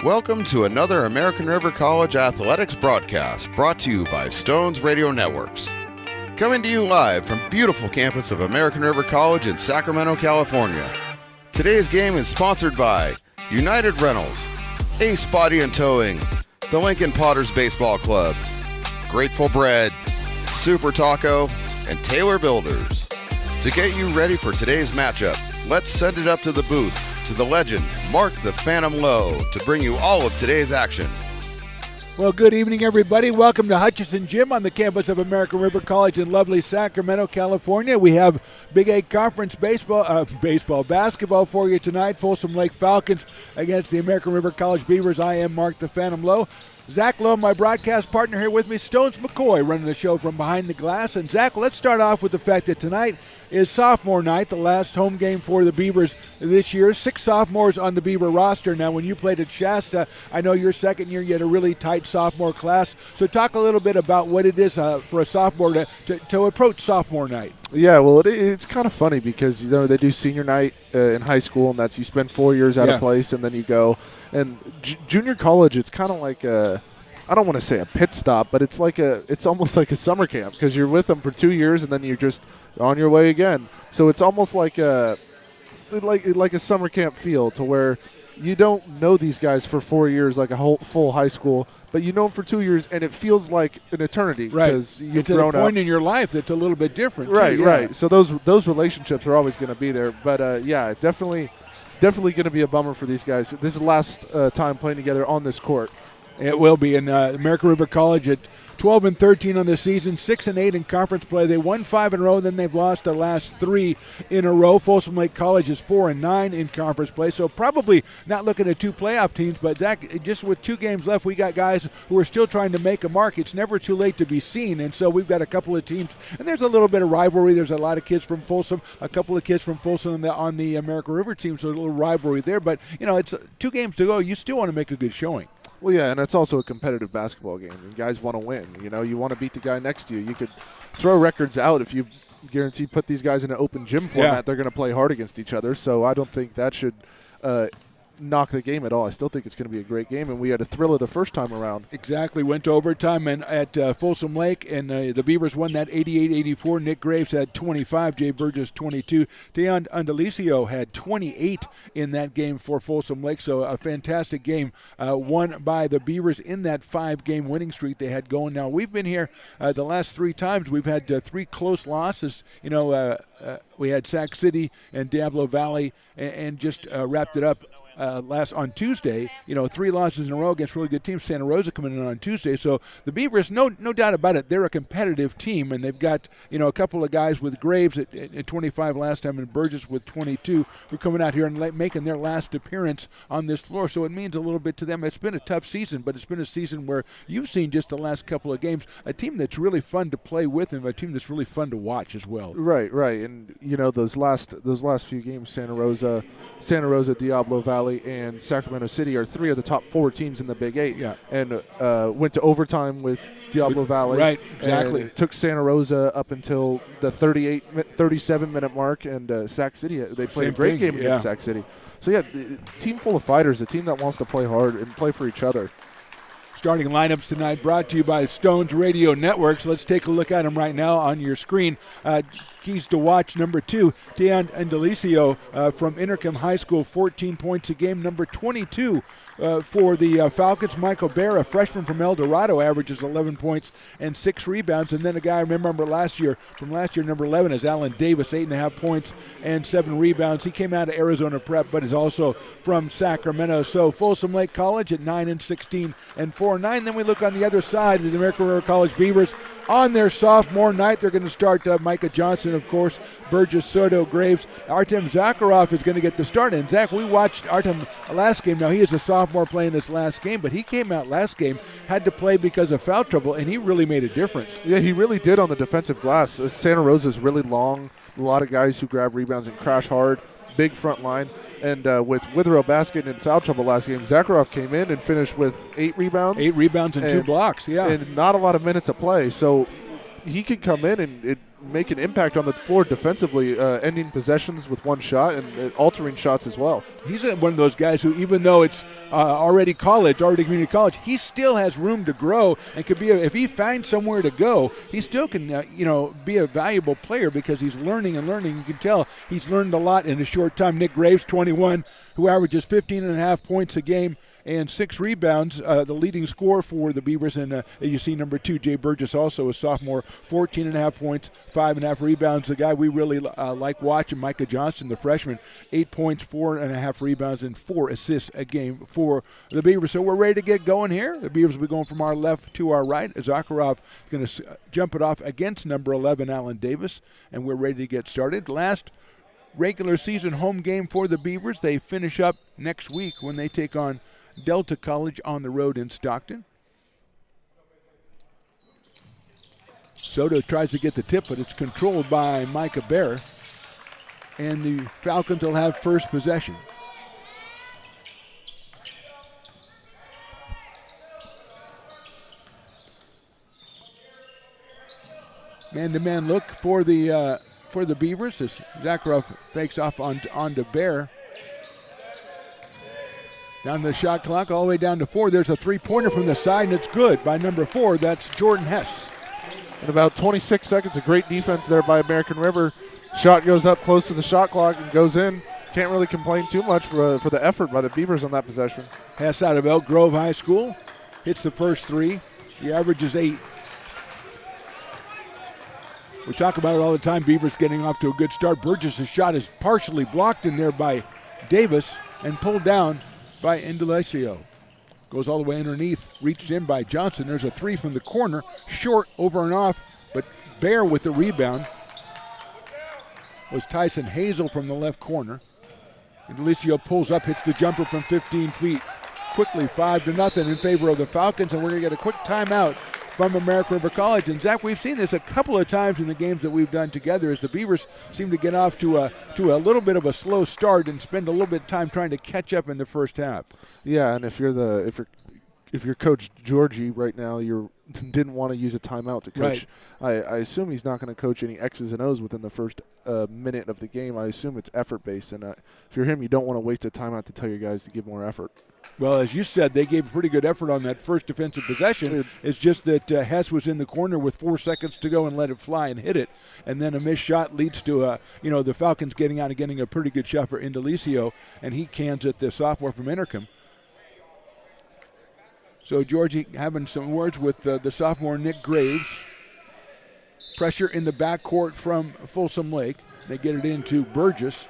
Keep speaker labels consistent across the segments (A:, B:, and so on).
A: Welcome to another American River College Athletics broadcast brought to you by Stones Radio Networks. Coming to you live from beautiful campus of American River College in Sacramento, California. Today's game is sponsored by United Rentals, Ace Body and Towing, the Lincoln Potters Baseball Club, Grateful Bread, Super Taco, and Taylor Builders. To get you ready for today's matchup, let's send it up to the booth to the legend, Mark the Phantom Lowe, to bring you all of today's action.
B: Well, good evening, everybody. Welcome to Hutchinson Gym on the campus of American River College in lovely Sacramento, California. We have Big 8 Conference basketball for you tonight. Folsom Lake Falcons against the American River College Beavers. I am Mark the Phantom Lowe. Zach Lowe, my broadcast partner here with me. Stones McCoy running the show from behind the glass. And Zach, let's start off with the fact that tonight is sophomore night, the last home game for the Beavers this year. 6 sophomores on the Beaver roster. Now, when you played at Shasta, I know your second year you had a really tight sophomore class. So talk a little bit about what it is for a sophomore to approach sophomore night.
C: Yeah, well, it's kind of funny because, they do senior night in high school, and that's you spend 4 years out of place, and then you go. And junior college, it's kind of like I don't want to say a pit stop, but it's almost like a summer camp because you're with them for 2 years, and then you're just on your way again. So it's almost like a summer camp feel to where you don't know these guys for 4 years like a whole full high school, but you know them for 2 years, and it feels like an eternity because you've grown up.
B: It's a point in your life that's a little bit different.
C: Right,
B: too,
C: right. So those relationships are always going to be there. But, definitely going to be a bummer for these guys. This is the last time playing together on this court.
B: It will be. In American River College at 12-13 on the season, 6-8 in conference play. They won 5 in a row, then they've lost the last 3 in a row. Folsom Lake College is 4-9 in conference play, so probably not looking at 2 playoff teams. But Zach, just with 2 games left, we got guys who are still trying to make a mark. It's never too late to be seen, and so we've got a couple of teams, and there's a little bit of rivalry. There's a lot of kids from Folsom, a couple of kids from Folsom on the American River team, so a little rivalry there. But it's 2 games to go. You still want to make a good showing.
C: Well, yeah, and it's also a competitive basketball game. And guys want to win. You want to beat the guy next to you. You could throw records out if you guarantee put these guys in an open gym format. Yeah. They're going to play hard against each other. So I don't think that should knock the game at all. I still think it's going to be a great game, and we had a thriller the first time around.
B: Exactly. Went to overtime and at Folsom Lake, and the Beavers won that 88-84. Nick Graves had 25, Jay Burgess 22. Deon Andalicio had 28 in that game for Folsom Lake, so a fantastic game won by the Beavers in that 5-game winning streak they had going. Now, we've been here the last 3 times. We've had 3 close losses. We had Sac City and Diablo Valley and just wrapped it up last on Tuesday. 3 losses in a row against really good teams. Santa Rosa coming in on Tuesday. So the Beavers, no doubt about it, they're a competitive team, and they've got a couple of guys with Graves at 25 last time and Burgess with 22 who are coming out here and making their last appearance on this floor. So it means a little bit to them. It's been a tough season, but it's been a season where you've seen just the last couple of games a team that's really fun to play with and a team that's really fun to watch as well.
C: Right. And those last few games, Santa Rosa, Diablo Valley, and Sacramento City are 3 of the top 4 teams in the Big 8. Yeah. And went to overtime with Diablo Valley.
B: Right, exactly.
C: And took Santa Rosa up until the 37-minute mark, and Sac City, they played a great game against Sac City. So, a team full of fighters, a team that wants to play hard and play for each other.
B: Starting lineups tonight brought to you by Stones Radio Networks. Let's take a look at them right now on your screen. Keys to watch, number 2, Deon Andalicio from Intercom High School, 14 points a game. Number 22 for the Falcons, Michael Bear, a freshman from El Dorado, averages 11 points and 6 rebounds. And then a guy I remember from last year, number 11, is Alan Davis, 8.5 points and 7 rebounds. He came out of Arizona Prep, but is also from Sacramento. So Folsom Lake College at 9-16 and 4-9. Then we look on the other side of the American River College Beavers on their sophomore night. They're going to start Micah Johnson, of course, Burgess, Soto, Graves. Artem Zakharov is going to get the start. And, Zach, we watched Artem last game. Now, he is a sophomore playing this last game, but he came out last game, had to play because of foul trouble, and he really made a difference.
C: Yeah, he really did on the defensive glass. Santa Rosa is really long. A lot of guys who grab rebounds and crash hard. Big front line. And with Withrow basket and foul trouble last game, Zakharov came in and finished with 8 rebounds.
B: 8 rebounds and 2 blocks, yeah.
C: And not a lot of minutes of play. So he could come in and make an impact on the floor defensively, ending possessions with one shot and altering shots as well.
B: He's one of those guys who, even though it's already community college, he still has room to grow and could be. If he finds somewhere to go, he still can, be a valuable player because he's learning and learning. You can tell he's learned a lot in a short time. Nick Graves, 21, who averages 15.5 points a game and 6 rebounds, the leading scorer for the Beavers. And you see number 2, Jay Burgess, also a sophomore, 14.5 points, 5.5 rebounds. The guy we really like watching, Micah Johnson, the freshman, 8 points, 4.5 rebounds, and 4 assists a game for the Beavers. So we're ready to get going here. The Beavers will be going from our left to our right. Zakharov is going to jump it off against number 11, Allen Davis, and we're ready to get started. Last regular season home game for the Beavers. They finish up next week when they take on Delta College on the road in Stockton. Soto tries to get the tip, but it's controlled by Micah Bear. And the Falcons will have first possession. Man-to-man look for the Beavers as Zakharov fakes off onto Bear. Down the shot clock, all the way down to 4. There's a three-pointer from the side, and it's good by number 4. That's Jordan Hess.
C: In about 26 seconds, a great defense there by American River. Shot goes up close to the shot clock and goes in. Can't really complain too much for the effort by the Beavers on that possession.
B: Hess out of Elk Grove High School. Hits the first 3. The average is 8. We talk about it all the time. Beavers getting off to a good start. Burgess' shot is partially blocked in there by Davis and pulled down by Indalecio. Goes all the way underneath, reached in by Johnson. There's a 3 from the corner, short, over and off, but Bear with the rebound was Tyson Hazel from the left corner. Indalecio pulls up, hits the jumper from 15 feet. Quickly 5-0 in favor of the Falcons, and we're going to get a quick timeout from American River College. And Zach, we've seen this a couple of times in the games that we've done together as the Beavers seem to get off to a little bit of a slow start and spend a little bit of time trying to catch up in the first half.
C: Yeah, and if you're Coach Georgie right now, you didn't want to use a timeout to coach. Right. I assume he's not going to coach any X's and O's within the first minute of the game. I assume it's effort-based, and if you're him, you don't want to waste a timeout to tell your guys to give more effort.
B: Well, as you said, they gave a pretty good effort on that first defensive possession. It's just that Hess was in the corner with 4 seconds to go and let it fly and hit it. And then a missed shot leads to, the Falcons getting out and getting a pretty good shot for Indalecio, and he cans it, the sophomore from Intercom. So Georgie having some words with the sophomore Nick Graves. Pressure in the backcourt from Folsom Lake. They get it into Burgess,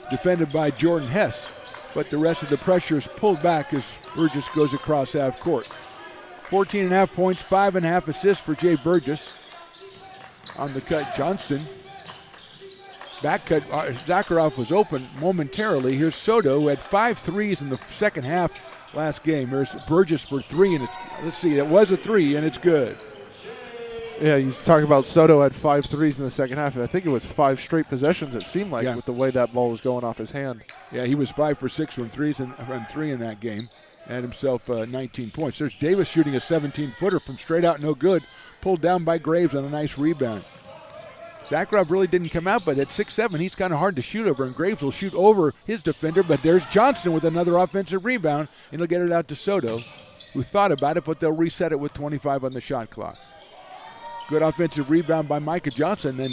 B: defended by Jordan Hess. But the rest of the pressure is pulled back as Burgess goes across half court. 14.5 points, 5.5 assists for Jay Burgess. On the cut, Johnston. Back cut, Zakharov was open momentarily. Here's Soto, who had 5 threes in the second half last game. There's Burgess for 3, and let's see, it was a 3, and it's good.
C: Yeah, you talk about Soto had 5 threes in the second half, and I think it was 5 straight possessions, it seemed like, with the way that ball was going off his hand. Yeah,
B: he was 5 for 6 from 3 in that game. Had himself 19 points. There's Davis shooting a 17-footer from straight out, no good. Pulled down by Graves on a nice rebound. Zakharov really didn't come out, but at 6'7", he's kind of hard to shoot over, and Graves will shoot over his defender, but there's Johnston with another offensive rebound, and he'll get it out to Soto, who thought about it, but they'll reset it with 25 on the shot clock. Good offensive rebound by Micah Johnson. Then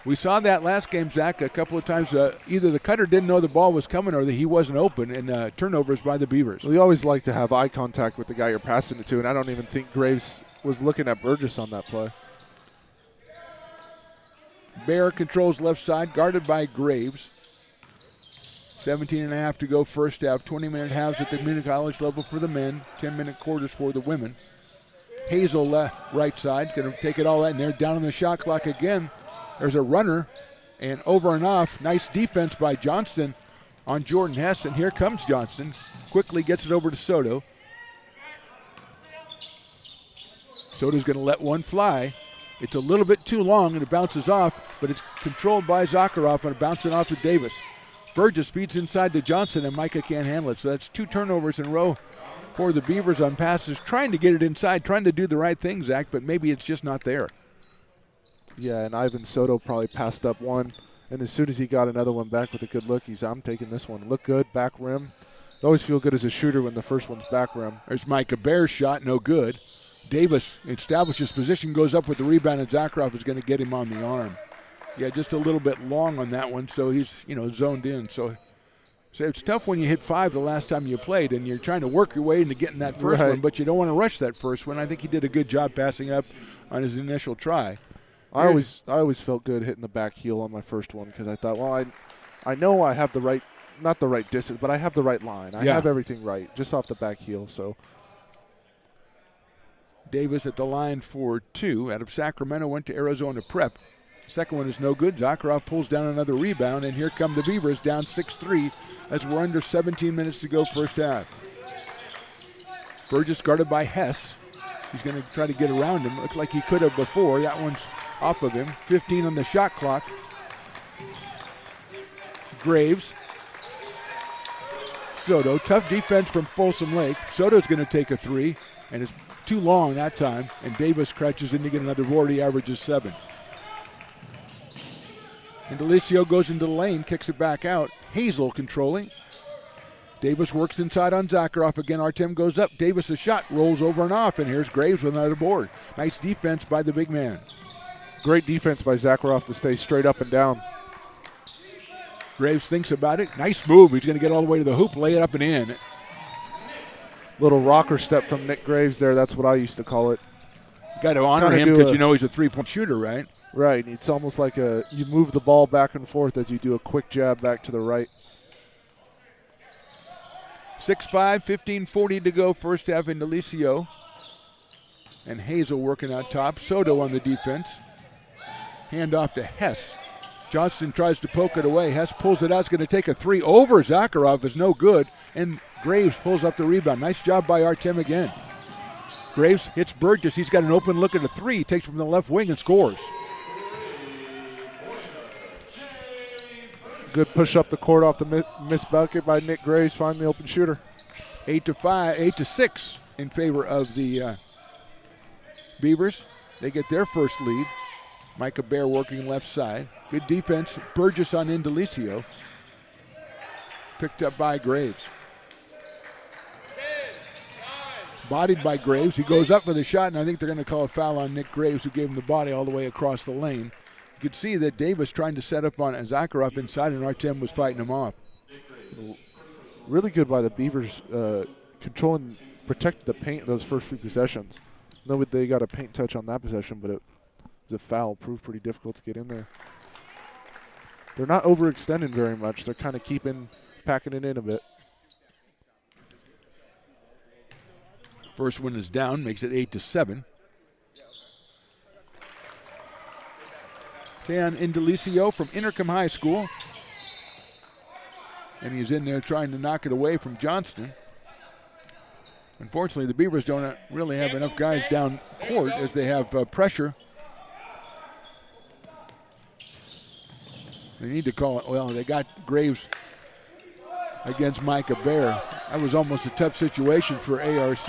B: we saw that last game, Zach, a couple of times. Either the cutter didn't know the ball was coming or that he wasn't open, and turnovers by the Beavers.
C: We always like to have eye contact with the guy you're passing it to, and I don't even think Graves was looking at Burgess on that play.
B: Bear controls left side, guarded by Graves. 17.5 to go first half. 20-minute halves at the community college level for the men. 10-minute quarters for the women. Hazel right side, going to take it all in there. Down on the shot clock again. There's a runner, and over and off. Nice defense by Johnston on Jordan Hess, and here comes Johnston. Quickly gets it over to Soto. Soto's going to let one fly. It's a little bit too long, and it bounces off, but it's controlled by Zakharov, and bouncing off to Davis. Burgess feeds inside to Johnson, and Micah can't handle it. So that's 2 turnovers in a row for the Beavers on passes, trying to get it inside, trying to do the right thing, Zach, but maybe it's just not there.
C: Yeah, and Ivan Soto probably passed up one, and as soon as he got another one back with a good look, I'm taking this one. Look good, back rim. You always feel good as a shooter when the first one's back rim.
B: There's Micah Bear's shot, no good. Davis establishes position, goes up with the rebound, and Zakharov is going to get him on the arm. Yeah, just a little bit long on that one, so he's, zoned in. So it's tough when you hit 5 the last time you played, and you're trying to work your way into getting that first one, but you don't want to rush that first one. I think he did a good job passing up on his initial try.
C: I always felt good hitting the back heel on my first one because I thought, well, I know I have the right, not the right distance, but I have the right line. I have everything right just off the back heel. So
B: Davis at the line for 2 out of Sacramento, went to Arizona Prep. Second one is no good. Zakharov pulls down another rebound, and here come the Beavers down 6-3 as we're under 17 minutes to go first half. Burgess guarded by Hess. He's going to try to get around him. Looks like he could have before. That one's off of him. 15 on the shot clock. Graves. Soto. Tough defense from Folsom Lake. Soto's going to take a 3, and it's too long that time, and Davis crouches in to get another board. He averages 7. And Delicio goes into the lane, kicks it back out. Hazel controlling. Davis works inside on Zakharov again. Artem goes up. Davis a shot, rolls over and off, and here's Graves with another board. Nice defense by the big man.
C: Great defense by Zakharov to stay straight up and down.
B: Graves thinks about it. Nice move. He's going to get all the way to the hoop, lay it up and in.
C: Little rocker step from Nick Graves there. That's what I used to call it.
B: You got to honor him because he's a three-point shooter, right?
C: Right. It's almost like you move the ball back and forth as you do a quick jab back to the right.
B: 6-5, 15:40 to go first half in Delicio. And Hazel working out top. Soto on the defense. Hand off to Hess. Johnston tries to poke it away. Hess pulls it out. It's going to take a 3 over Zakharov. Is no good. And Graves pulls up the rebound. Nice job by Artem again. Graves hits Burgess. He's got an open look at a 3. He takes from the left wing and scores.
C: Good push up the court off the missed bucket by Nick Graves. Find the open shooter.
B: 8-6 in favor of the Beavers. They get their first lead. Micah Bear working left side. Good defense. Burgess on Indelicio. Picked up by Graves. Bodied by Graves. He goes up for the shot, and I think they're going to call a foul on Nick Graves, who gave him the body all the way across the lane. You could see that Davis trying to set up on Zakharov inside, and Artem was fighting him off.
C: Really good by the Beavers, controlling, protected the paint those first few possessions. No, they got a paint touch on that possession, but it was a foul. Proved pretty difficult to get in there. They're not overextending very much. They're kind of packing it in a bit.
B: First one is down, makes it 8-7. Tayon Indelicio from Intercom High School. And he's in there trying to knock it away from Johnston. Unfortunately, the Beavers don't really have enough guys down court as they have pressure. They need to call it. Well, they got Graves against Micah Bear. That was almost a tough situation for ARC.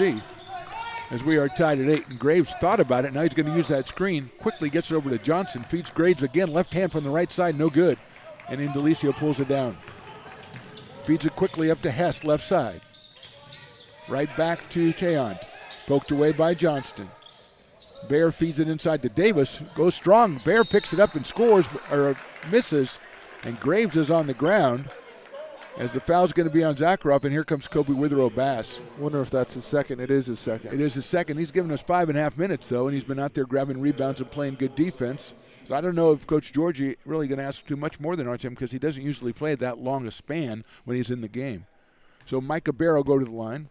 B: As we are tied at 8, and Graves thought about it. Now he's going to use that screen. Quickly gets it over to Johnson. Feeds Graves again. Left hand from the right side. No good. And Indelicio pulls it down. Feeds it quickly up to Hess, left side. Right back to Tayon. Poked away by Johnston. Bear feeds it inside to Davis. Goes strong. Bear picks it up and scores, or misses. And Graves is on the ground. As the foul's going to be on Zakharov, and here comes Kobe Withrow Bass.
C: Wonder if that's his second. It is his second.
B: It is his second. He's given us 5.5 minutes, though, and he's been out there grabbing rebounds and playing good defense. So I don't know if Coach Georgie really going to ask too much more than Artem, because he doesn't usually play that long a span when he's in the game. So Micah Bear will go to the line.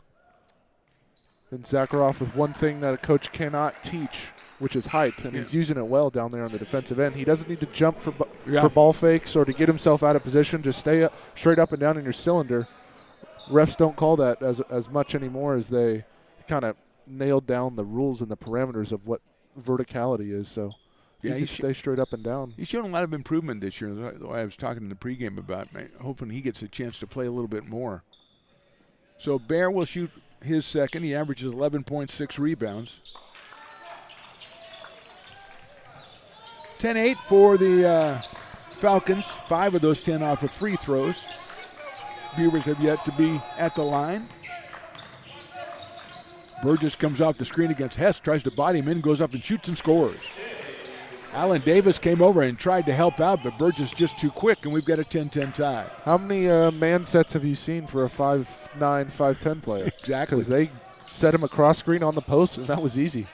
C: And Zakharov with one thing that a coach cannot teach, which is height, and he's using it well down there on the defensive end. He doesn't need to jump for ball fakes or to get himself out of position. Just stay up, straight up and down in your cylinder. Refs don't call that as much anymore, as they kind of nailed down the rules and the parameters of what verticality is. So he stay straight up and down.
B: He's shown a lot of improvement this year. I was talking in the pregame about, hoping he gets a chance to play a little bit more. So Bear will shoot his second. He averages 11.6 rebounds. 10-8 for the Falcons. 5 of those 10 off of free throws. Beavers have yet to be at the line. Burgess comes off the screen against Hess, tries to body him in, goes up and shoots and scores. Alan Davis came over and tried to help out, but Burgess just too quick, and we've got a 10-10 tie.
C: How many man sets have you seen for a 5'9", 5'10" player?
B: Exactly.
C: Because they set him across screen on the post, and that was easy.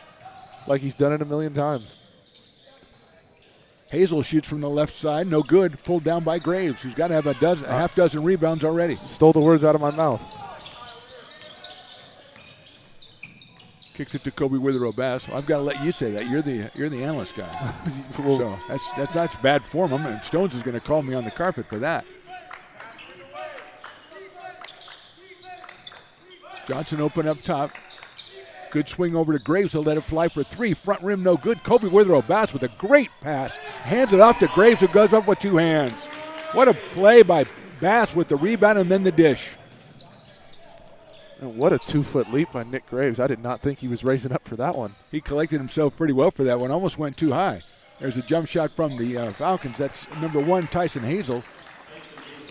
C: Like he's done it a million times.
B: Hazel shoots from the left side, no good, pulled down by Graves, who's got to have a half dozen rebounds already.
C: Stole the words out of my mouth.
B: Kicks it to Kobe Withrow Bass. Well, I've got to let you say that. You're the analyst guy.
C: Well,
B: so that's bad form. Stones is going to call me on the carpet for that. Johnson open up top. Good swing over to Graves. He'll let it fly for 3. Front rim no good. Kobe Withrow Bass with a great pass. Hands it off to Graves, who goes up with 2 hands. What a play by Bass with the rebound and then the dish.
C: And what a 2-foot leap by Nick Graves. I did not think he was raising up for that one.
B: He collected himself pretty well for that one. Almost went too high. There's a jump shot from the Falcons. That's number 1, Tyson Hazel.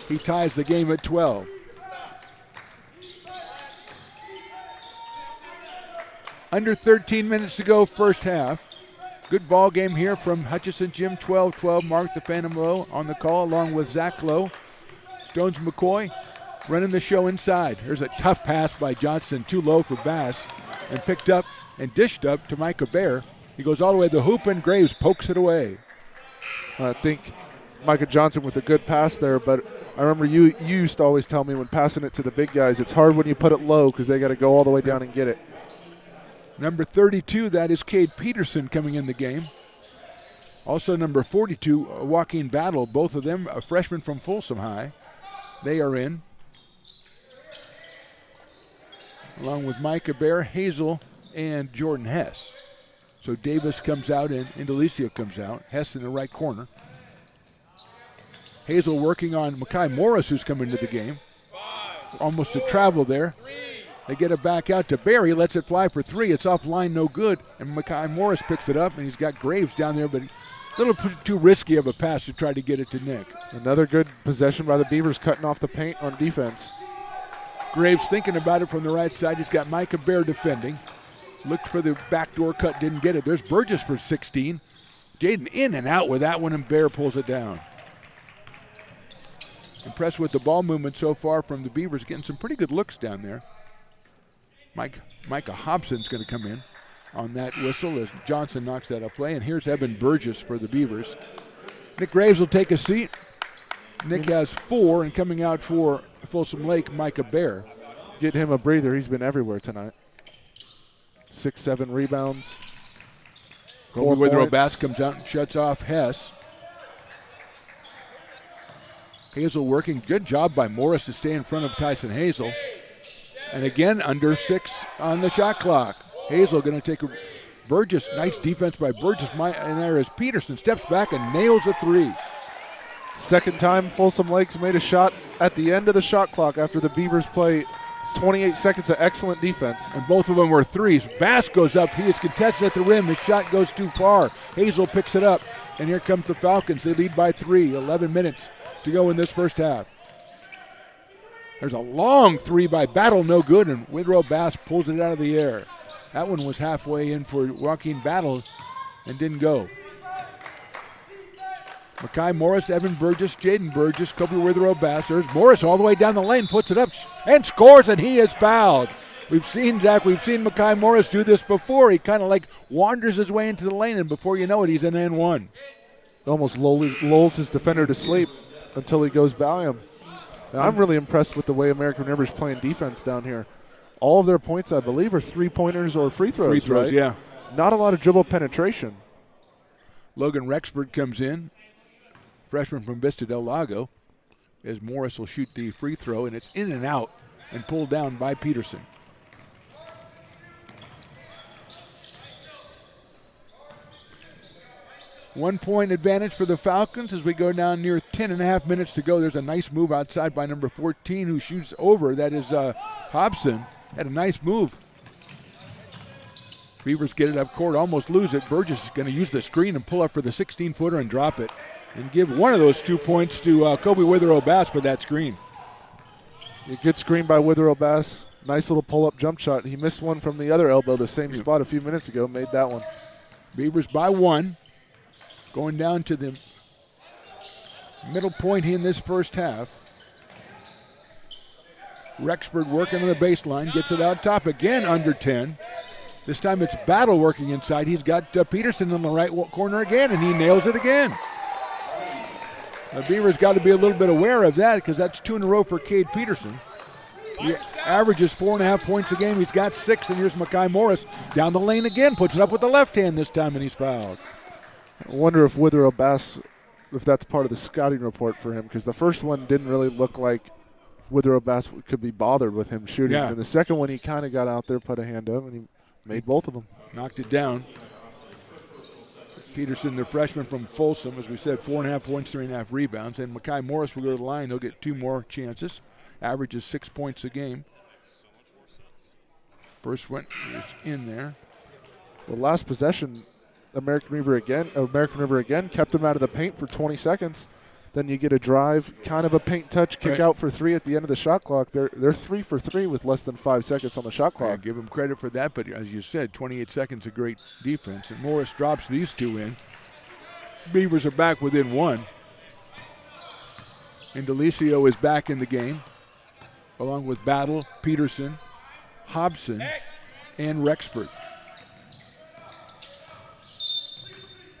B: He ties the game at 12. Under 13 minutes to go, first half. Good ball game here from Hutchison Gym. 12-12. Mark the Phantom Low on the call, along with Zach Lowe. Stones McCoy running the show inside. There's a tough pass by Johnson, too low for Bass, and picked up and dished up to Micah Bear. He goes all the way to the hoop, and Graves pokes it away.
C: I think Micah Johnson with a good pass there, but I remember you used to always tell me when passing it to the big guys, it's hard when you put it low because they got to go all the way down and get it.
B: Number 32, that is Cade Peterson coming in the game. Also number 42, Joaquin Battle, both of them a freshman from Folsom High. They are in. Along with Micah Bear, Hazel, and Jordan Hess. So Davis comes out and Indelicio comes out. Hess in the right corner. Hazel working on Makai Morris, who's come into the game. Almost a travel there. They get it back out to Barry, lets it fly for 3. It's offline, no good. And Makai Morris picks it up, and he's got Graves down there, but a little too risky of a pass to try to get it to Nick.
C: Another good possession by the Beavers, cutting off the paint on defense.
B: Graves thinking about it from the right side. He's got Micah Bear defending. Looked for the backdoor cut, didn't get it. There's Burgess for 16. Jaden in and out with that one, and Bear pulls it down. Impressed with the ball movement so far from the Beavers, getting some pretty good looks down there. Micah Hobson's going to come in on that whistle as Johnson knocks that up play. And here's Evan Burgess for the Beavers. Nick Graves will take a seat. Nick has 4, and coming out for Folsom Lake, Micah Bear.
C: Get him a breather. He's been everywhere tonight. 6-7 rebounds.
B: Kobe Withrow Bass comes out and shuts off Hess. Hazel working. Good job by Morris to stay in front of Tyson Hazel. And again, under 6 on the shot clock. Hazel going to take a Burgess. Nice defense by Burgess. And there is Peterson. Steps back and nails a 3.
C: Second time Folsom Lakes made a shot at the end of the shot clock after the Beavers play 28 seconds of excellent defense.
B: And both of them were 3s. Bass goes up. He is contested at the rim. His shot goes too far. Hazel picks it up. And here comes the Falcons. They lead by 3. 11 minutes to go in this first half. There's a long 3 by Battle, no good, and Withrow Bass pulls it out of the air. That one was halfway in for Joaquin Battle and didn't go. Makai Morris, Evan Burgess, Jaden Burgess, Kobe Withrow Bass. There's Morris all the way down the lane, puts it up and scores, and he is fouled. We've seen Makai Morris do this before. He kind of like wanders his way into the lane, and before you know it, he's in N1.
C: Almost lulls his defender to sleep until he goes by him. I'm really impressed with the way American River's playing defense down here. All of their points, I believe, are 3-pointers or free throws.
B: Free throws,
C: right?
B: yeah.
C: Not a lot of dribble penetration.
B: Logan Rexford comes in, freshman from Vista Del Lago, as Morris will shoot the free throw, and it's in and out and pulled down by Peterson. One-point advantage for the Falcons as we go down near 10.5 minutes to go. There's a nice move outside by number 14 who shoots over. That is Hobson. Had a nice move. Beavers get it up court, almost lose it. Burgess is going to use the screen and pull up for the 16-footer and drop it. And give one of those 2 points to Kobe Withrow-Bass for that screen.
C: A good screen by Withrow-Bass. Nice little pull-up jump shot. He missed one from the other elbow, the same spot a few minutes ago, made that one.
B: Beavers by 1. Going down to the middle point here in this first half. Rexford working on the baseline, gets it out top again under 10. This time it's Battle working inside. He's got Peterson in the right corner again, and he nails it again. The Beavers got to be a little bit aware of that because that's 2 in a row for Cade Peterson. He averages 4.5 points a game. He's got 6, and here's Makai Morris down the lane again. Puts it up with the left hand this time, and he's fouled.
C: I wonder if Withrow-Bass, if that's part of the scouting report for him, because the first one didn't really look like Withrow-Bass could be bothered with him shooting.
B: Yeah.
C: And the second one, he kind of got out there, put a hand up, and he made both of them.
B: Knocked it down. Peterson, the freshman from Folsom, as we said, 4.5 points, 3.5 rebounds. And Makai Morris will go to the line. He'll get 2 more chances. Averages 6 points a game. First one is in there.
C: Well, last possession, American River again kept him out of the paint for 20 seconds. Then you get a drive, kind of a paint touch, kick out for 3 at the end of the shot clock. They're 3 for 3 with less than 5 seconds on the shot clock.
B: I give them credit for that, but as you said, 28 seconds of great defense. And Morris drops these 2 in. Beavers are back within 1. And Delisio is back in the game, along with Battle, Peterson, Hobson, and Rexford.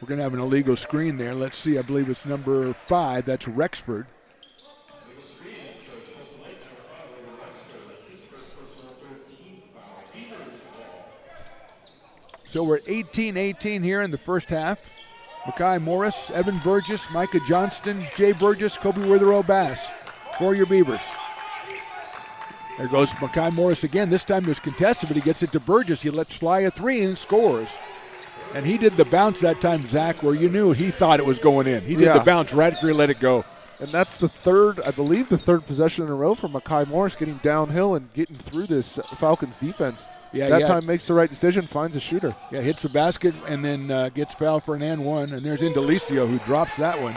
B: We're going to have an illegal screen there. Let's see. I believe it's number 5. That's Rexford. So we're at 18-18 here in the first half. Makai Morris, Evan Burgess, Micah Johnston, Jay Burgess, Kobe Withrow-Bass for your Beavers. There goes Makai Morris again. This time there's contested, but he gets it to Burgess. He lets fly a 3 and scores. And he did the bounce that time, Zach, where you knew he thought it was going in. He did the bounce right after he let it go.
C: And that's the third possession in a row for Makai Morris, getting downhill and getting through this Falcons defense. That time makes the right decision, finds a shooter.
B: Yeah, hits the basket and then gets fouled for an and 1. And there's Indelicio who drops that one.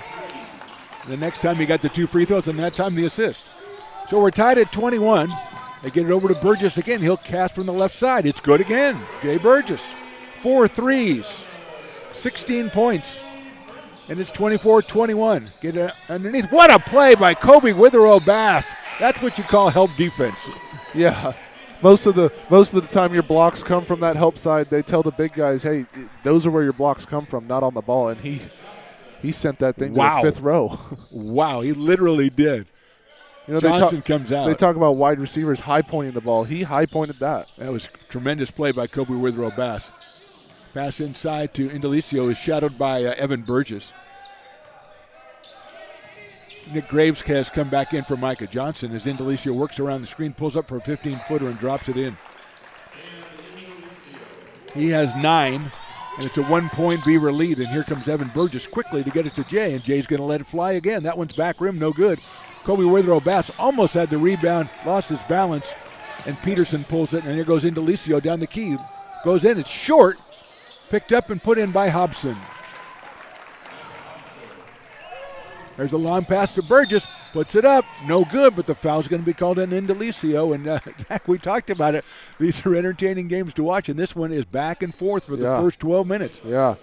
B: The next time he got the 2 free throws, and that time the assist. So we're tied at 21. They get it over to Burgess again. He'll cast from the left side. It's good again. Jay Burgess. 4 threes, 16 points, and it's 24-21. Get it underneath. What a play by Kobe Withrow-Bass. That's what you call help defense.
C: Yeah, most of the time your blocks come from that help side. They tell the big guys, hey, those are where your blocks come from, not on the ball. And he sent that thing to the 5th row.
B: Wow, he literally did. You know, Johnson comes out.
C: They talk about wide receivers high pointing the ball. He high pointed that.
B: That was a tremendous play by Kobe Withrow-Bass. Pass inside to Indelicio is shadowed by Evan Burgess. Nick Graves has come back in for Micah Johnson as Indelicio works around the screen, pulls up for a 15-footer and drops it in. He has 9, and it's a 1-point Beaver lead, and here comes Evan Burgess quickly to get it to Jay, and Jay's going to let it fly again. That one's back rim, no good. Kobe Withrow-Bass almost had the rebound, lost his balance, and Peterson pulls it, and here goes Indelicio down the key. Goes in, it's short. Picked up and put in by Hobson. There's a long pass to Burgess. Puts it up. No good, but the foul's going to be called on Indelicio. And Zach, we talked about it. These are entertaining games to watch, and this one is back and forth for the first 12 minutes.
C: Yeah.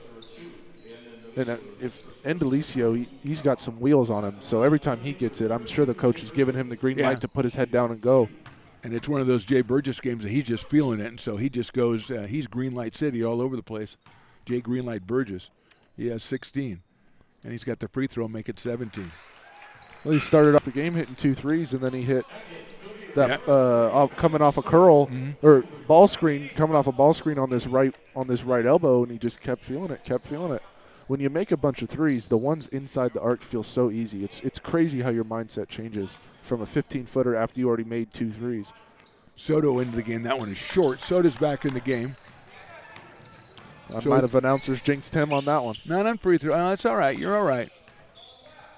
C: And if Indelicio, he's got some wheels on him, so every time he gets it, I'm sure the coach is giving him the green light to put his head down and go.
B: And it's one of those Jay Burgess games that he's just feeling it, and so he just goes, he's Greenlight City all over the place. Jay Greenlight Burgess. He has 16, and he's got the free throw, make it 17.
C: Well, he started off the game hitting 2 threes, and then he hit that coming off a curl or ball screen, coming off a ball screen on this right elbow, and he just kept feeling it. When you make a bunch of threes, the ones inside the arc feel so easy. It's crazy how your mindset changes from a 15-footer after you already made 2 threes.
B: Soto into the game. That one is short. Soto's back in the game.
C: I might have announcers jinxed him on that one.
B: Not on free throw. Oh, that's all right. You're all right.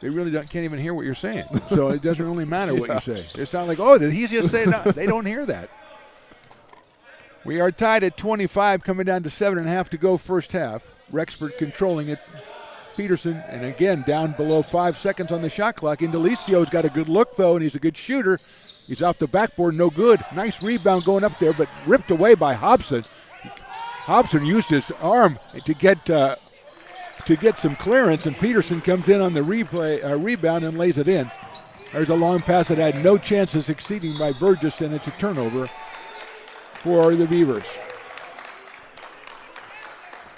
B: They really can't even hear what you're saying. So it doesn't really matter what you say. It's not like, oh, did he just say that? They don't hear that. We are tied at 25, coming down to 7.5 to go first half. Rexford controlling it. Peterson, and again, down below 5 seconds on the shot clock. Indelicio's got a good look, though, and he's a good shooter. He's off the backboard, no good. Nice rebound going up there, but ripped away by Hobson. Hobson used his arm to get some clearance, and Peterson comes in on the rebound and lays it in. There's a long pass that had no chance of succeeding by Burgess, and it's a turnover for the Beavers.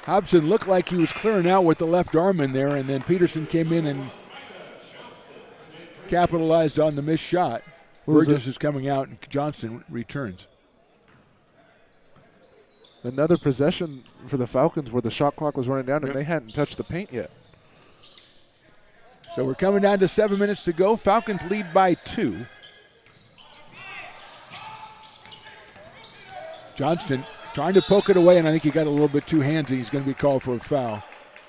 B: Hobson looked like he was clearing out with the left arm in there, and then Peterson came in and capitalized on the missed shot. Burgess is coming out, and Johnston returns.
C: Another possession for the Falcons where the shot clock was running down, and they hadn't touched the paint yet.
B: So we're coming down to 7 minutes to go. Falcons lead by 2. Johnston trying to poke it away, and I think he got a little bit too handsy. He's going to be called for a foul.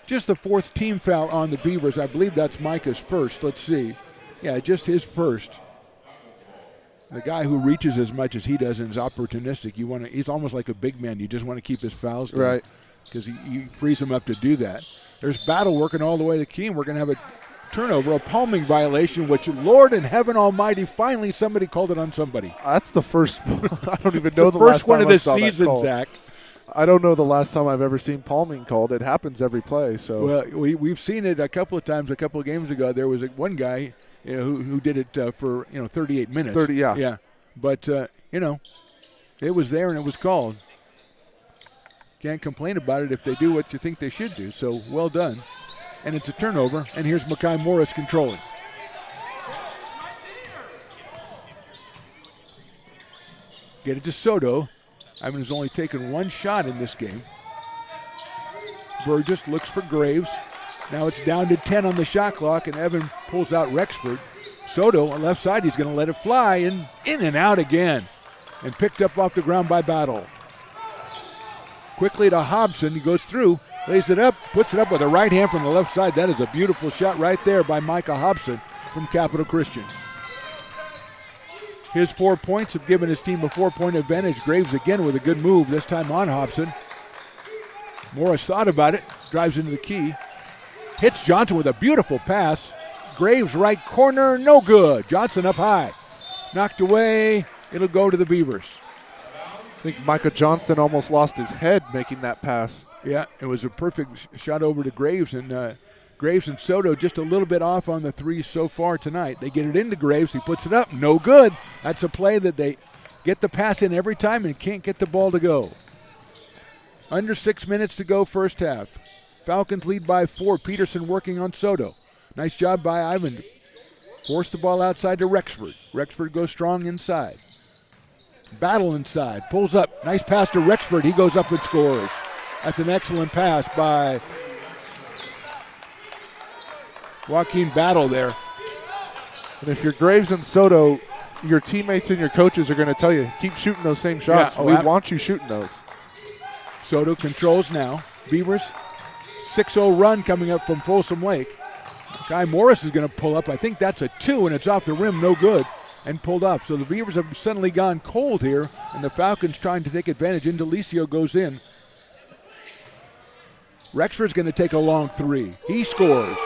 B: Just the 4th team foul on the Beavers. I believe that's Micah's first. Let's see. Yeah, just his first. The guy who reaches as much as he does and is opportunistic, he's almost like a big man. You just want to keep his fouls down.
C: Right.
B: Because he frees him up to do that. There's Battle working all the way to the key, and we're going to have a turnover, a palming violation, which, Lord in heaven almighty, finally somebody called it on somebody.
C: That's the first. I don't even know the
B: first
C: last
B: one
C: time
B: of the
C: I saw that
B: season,
C: call.
B: Zach.
C: I don't know the last time I've ever seen palming called. It happens every play. So
B: well, we've seen it a couple of times. A couple of games ago, there was one guy who did it for 38 minutes.
C: 30, yeah.
B: Yeah, but it was there and it was called. Can't complain about it if they do what you think they should do. So well done. And it's a turnover, and here's Makai Morris controlling. Get it to Soto. Ivan has only taken one shot in this game. Burgess looks for Graves. Now it's down to 10 on the shot clock, and Evan pulls out Rexford. Soto on left side, he's going to let it fly, and in and out again. And picked up off the ground by Battle. Quickly to Hobson, he goes through. Lays it up, puts it up with a right hand from the left side. That is a beautiful shot right there by Micah Hobson from Capital Christian. His 4 points have given his team a 4-point advantage. Graves again with a good move, this time on Hobson. Morris thought about it, drives into the key. Hits Johnson with a beautiful pass. Graves right corner, no good. Johnson up high. Knocked away, it'll go to the Beavers.
C: I think Micah Johnston almost lost his head making that pass.
B: Yeah, it was a perfect shot over to Graves, and Graves and Soto just a little bit off on the threes so far tonight. They get it into Graves, he puts it up, no good. That's a play that they get the pass in every time and can't get the ball to go. Under 6 minutes to go first half. Falcons lead by 4, Peterson working on Soto. Nice job by Ivan. Force the ball outside to Rexford. Rexford goes strong inside. Battle inside, pulls up, nice pass to Rexford, he goes up and scores. That's an excellent pass by Joaquin Battle there.
C: And if you're Graves and Soto, your teammates and your coaches are going to tell you, keep shooting those same shots.
B: Yeah,
C: we want you shooting those.
B: Soto controls now. Beavers, 6-0 run coming up from Folsom Lake. Guy Morris is going to pull up. I think that's a 2, and it's off the rim, no good, and pulled off. So the Beavers have suddenly gone cold here, and the Falcons trying to take advantage. Indelicio goes in. Rexford's going to take a long 3. He scores.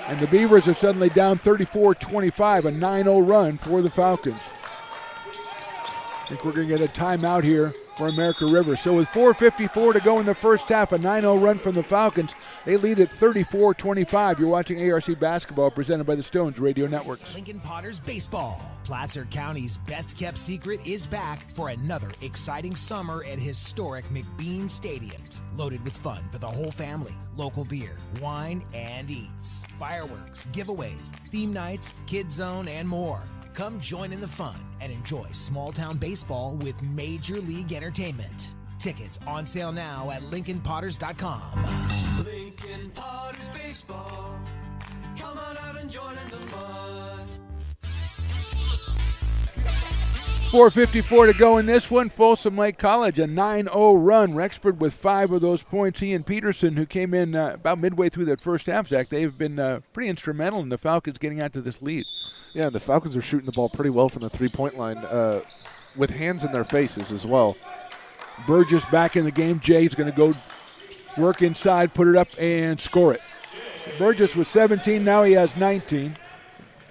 B: And the Beavers are suddenly down 34-25, a 9-0 run for the Falcons. I think we're going to get a timeout here for America River. So with 4:54 to go in the first half, a 9-0 run from the Falcons. They lead at 34-25. You're watching ARC Basketball presented by the Stones Radio Networks.
D: Lincoln Potters Baseball. Placer County's best-kept secret is back for another exciting summer at historic McBean Stadiums. Loaded with fun for the whole family. Local beer, wine, and eats. Fireworks, giveaways, theme nights, kids zone, and more. Come join in the fun and enjoy small-town baseball with Major League Entertainment. Tickets on sale now at LincolnPotters.com.
E: Lincoln Potters Baseball. Come on out and join in the fun.
B: 4:54 to go in this one. Folsom Lake College, a 9-0 run. Rexford with 5 of those points. Ian Peterson, who came in about midway through that first half, Zach, they've been pretty instrumental in the Falcons getting out to this lead.
C: Yeah, the Falcons are shooting the ball pretty well from the three-point line. with hands in their faces as well.
B: Burgess back in the game. Jay's going to go work inside, put it up, and score it. So Burgess was 17. Now he has 19.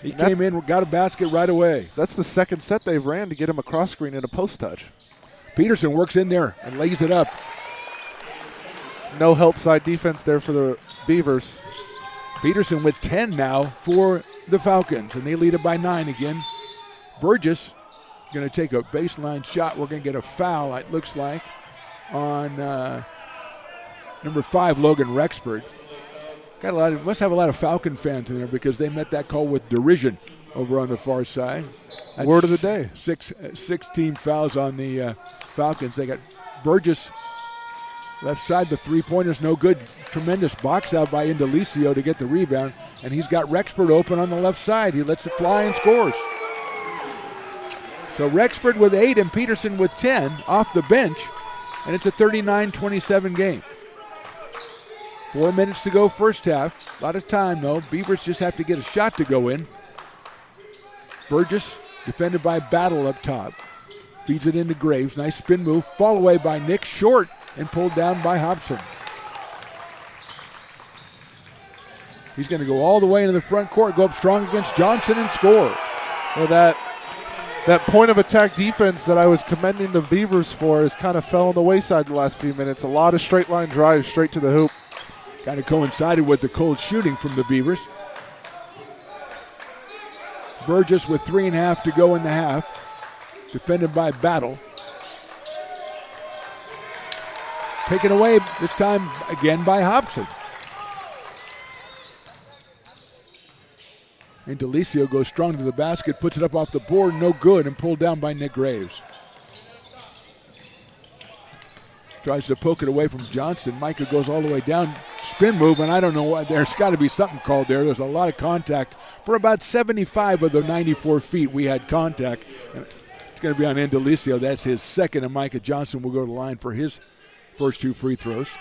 B: He came in, got a basket right away.
C: That's the second set they've ran to get him a cross screen and a post touch.
B: Peterson works in there and lays it up.
C: No help side defense there for the Beavers.
B: Peterson with 10 now for the Falcons, and they lead it by 9 again. Burgess going to take a baseline shot. We're going to get a foul, it looks like, on number 5, Logan Rexford. Must have a lot of Falcon fans in there because they met that call with derision over on the far side. That's
C: word of the day.
B: 16 fouls on the Falcons. They got Burgess left side. The three-pointer's no good. Tremendous box out by Indelicio to get the rebound, and he's got Rexford open on the left side. He lets it fly and scores. So Rexford with 8 and Peterson with 10 off the bench, and it's a 39-27 game. 4 minutes to go first half. A lot of time, though. Beavers just have to get a shot to go in. Burgess defended by Battle up top. Feeds it into Graves. Nice spin move. Fall away by Nick. Short and pulled down by Hobson. He's going to go all the way into the front court, go up strong against Johnson and score.
C: Well, that point of attack defense that I was commending the Beavers for has kind of fell on the wayside the last few minutes. A lot of straight line drives straight to the hoop.
B: Kind of coincided with the cold shooting from the Beavers. Burgess with 3.5 to go in the half. Defended by Battle. Taken away this time again by Hobson. And Delicio goes strong to the basket, puts it up off the board, no good, and pulled down by Nick Graves. Tries to poke it away from Johnson. Micah goes all the way down. Spin move, and I don't know why. There's got to be something called there. There's a lot of contact. For about 75 of the 94 feet, we had contact. And it's going to be on Indelicio. That's his second, and Micah Johnson will go to the line for his first 2 free throws.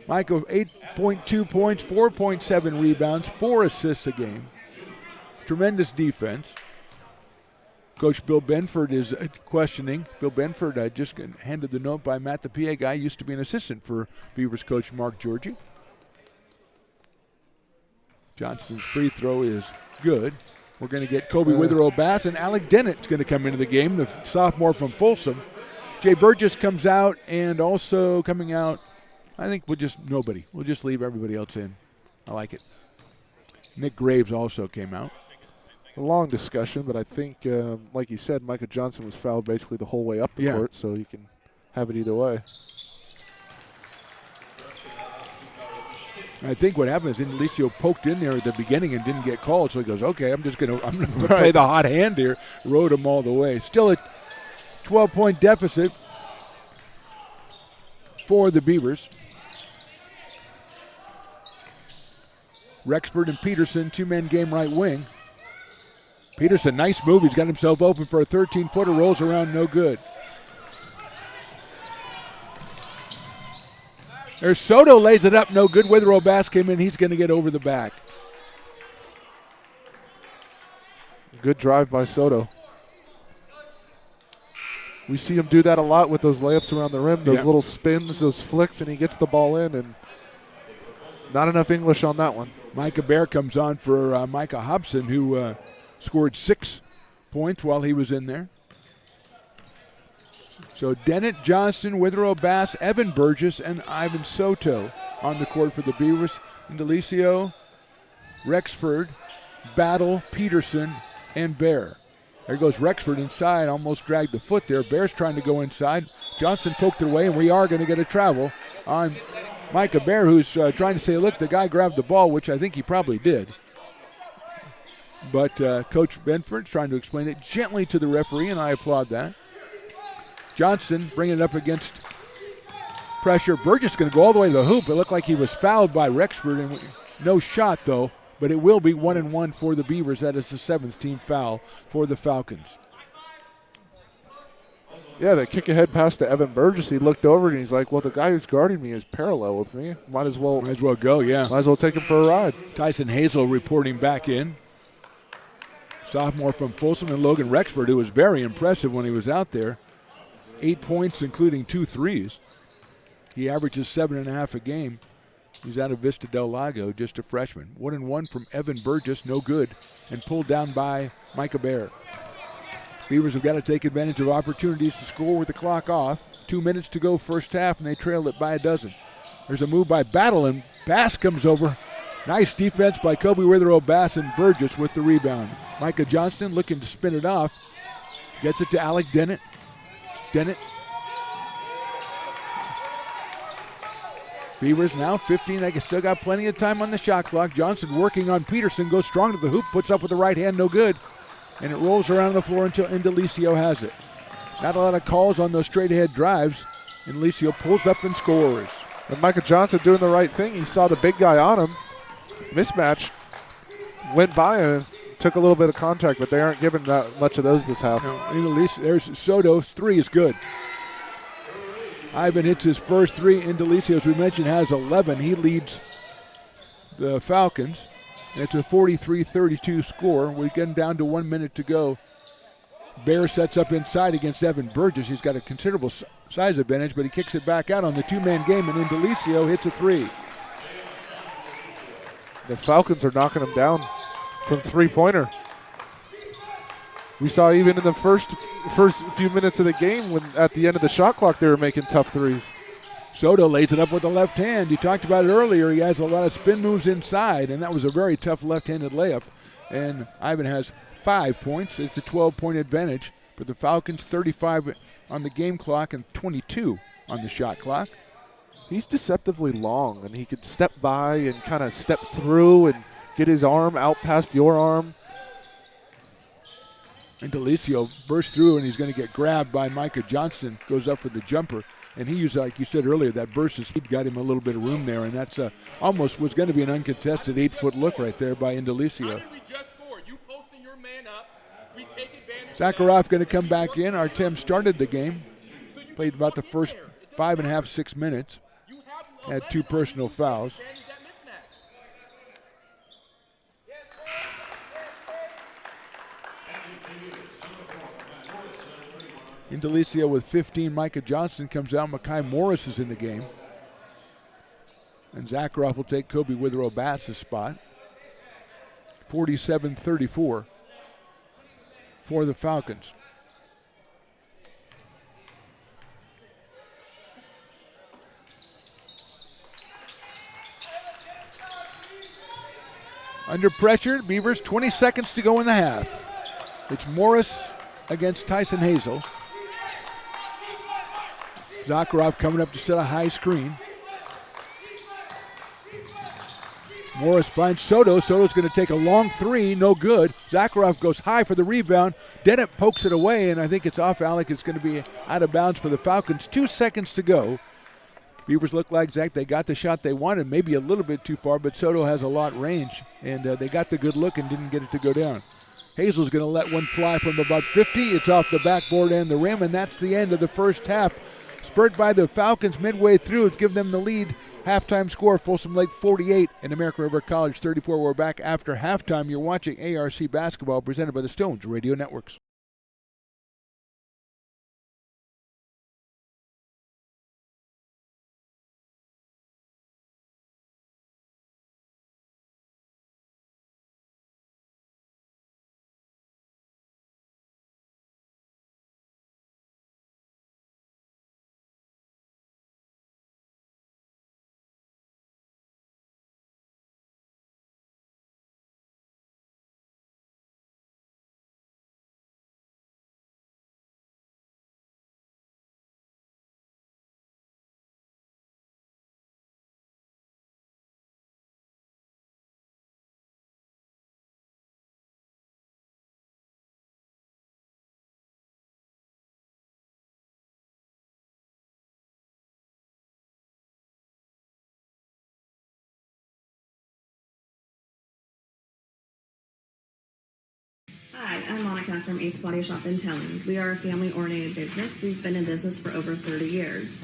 B: Micah, 8.2 points, 4.7 rebounds, 4 assists a game. Tremendous defense. Coach Bill Benford is questioning. Bill Benford just handed the note by Matt, the PA guy, used to be an assistant for Beavers coach Mark Georgie. Johnson's free throw is good. We're going to get Kobe Withrow Bass, and Alec Dennett's going to come into the game, the sophomore from Folsom. Jay Burgess comes out, and also coming out, I think we'll just leave everybody else in. I like it. Nick Graves also came out.
C: A long discussion, but I think, like you said, Micah Johnson was fouled basically the whole way up the court, so you can have it either way.
B: I think what happened is Indelicio poked in there at the beginning and didn't get called, so he goes, okay, I'm going to play the hot hand here. Rode him all the way. Still a 12-point deficit for the Beavers. Rexford and Peterson, 2-man game right wing. Peterson, nice move. He's got himself open for a 13-footer. Rolls around, no good. There's Soto, lays it up, no good. Withrow Bass came in. He's going to get over the back.
C: Good drive by Soto. We see him do that a lot with those layups around the rim, those little spins, those flicks, and he gets the ball in, and not enough English on that one.
B: Micah Bear comes on for Micah Hobson, who scored 6 points while he was in there. So Dennett, Johnston, Withrow Bass, Evan Burgess, and Ivan Soto on the court for the Beavers. Indelicio, Rexford, Battle, Peterson, and Bear. There goes Rexford inside, almost dragged the foot there. Bear's trying to go inside. Johnson poked it away, and we are going to get a travel on Micah Bear, who's trying to say, look, the guy grabbed the ball, which I think he probably did. But Coach Benford's trying to explain it gently to the referee, and I applaud that. Johnson bringing it up against pressure. Burgess going to go all the way to the hoop. It looked like he was fouled by Rexford, and no shot, though. But it will be 1-1 for the Beavers. That is the 7th team foul for the Falcons.
C: Yeah, that kick ahead pass to Evan Burgess. He looked over and he's like, well, the guy who's guarding me is parallel with me. Might as well
B: go, yeah.
C: Might as well take him for a ride.
B: Tyson Hazel reporting back in. sophomore from Folsom, and Logan Rexford, who was very impressive when he was out there. 8 points, including 2 threes. He averages 7.5 a game. He's out of Vista Del Lago, just a freshman. 1-1 from Evan Burgess, no good, and pulled down by Micah Bear. Beavers have got to take advantage of opportunities to score with the clock off. 2 minutes to go first half, and they trail it by a dozen. There's a move by Battle, and Bass comes over. Nice defense by Kobe Withrow, Bass, and Burgess with the rebound. Micah Johnston looking to spin it off. Gets it to Alec Dennett. Dennett. Beavers now 15. They still got plenty of time on the shot clock. Johnson working on Peterson. Goes strong to the hoop. Puts up with the right hand. No good. And it rolls around the floor until Indelicio has it. Not a lot of calls on those straight ahead drives. Indelicio pulls up and scores.
C: And Micah Johnson doing the right thing. He saw the big guy on him. Mismatch. Went by him. Took a little bit of contact, but they aren't giving that much of those this half.
B: No, Indelicio, there's Soto's 3 is good. Ivan hits his first 3. Indelicio, as we mentioned, has 11. He leads the Falcons. It's a 43-32 score. We're getting down to 1 minute to go. Bear sets up inside against Evan Burgess. He's got a considerable size advantage, but he kicks it back out on the 2-man game, and Indelicio hits a 3.
C: The Falcons are knocking him down from three-pointer. We saw even in the first few minutes of the game, when at the end of the shot clock, they were making tough threes.
B: Soto lays it up with the left hand. You talked about it earlier. He has a lot of spin moves inside, and that was a very tough left-handed layup. And Ivan has 5 points. It's a 12-point advantage for the Falcons, 35 on the game clock and 22 on the shot clock.
C: He's deceptively long, and he could step by and kind of step through and get his arm out past your arm.
B: And Indelicio bursts through, and he's going to get grabbed by Micah Johnson. Goes up for the jumper. And he used, like you said earlier, that burst of speed got him a little bit of room there. And that's almost was going to be an uncontested 8-foot look right there by Indelicio. Zakharov going to come back in. Artem started the game. Played about the first 5.5, 6 minutes. Had 2 personal fouls. Indelicio with 15. Micah Johnson comes out. Makai Morris is in the game. And Zakharov will take Kobe Withrow Bass's spot. 47-34 for the Falcons. Under pressure, Beavers, 20 seconds to go in the half. It's Morris against Tyson Hazel. Zakharov coming up to set a high screen. Morris finds Soto. Soto's going to take a long 3, no good. Zakharov goes high for the rebound. Dennett pokes it away, and I think it's off Alec. It's going to be out of bounds for the Falcons. 2 seconds to go. Beavers look like, Zach, they got the shot they wanted, maybe a little bit too far, but Soto has a lot range, and they got the good look and didn't get it to go down. Hazel's going to let one fly from about 50. It's off the backboard and the rim, and that's the end of the first half. Spurred by the Falcons midway through. It's given them the lead. Halftime score, Folsom Lake 48 and American River College 34. We're back after halftime. You're watching ARC Basketball presented by the Stones Radio Networks.
F: Hi, I'm Monica from Ace Body Shop in Town. We are a family-oriented business. We've been in business for over 30 years.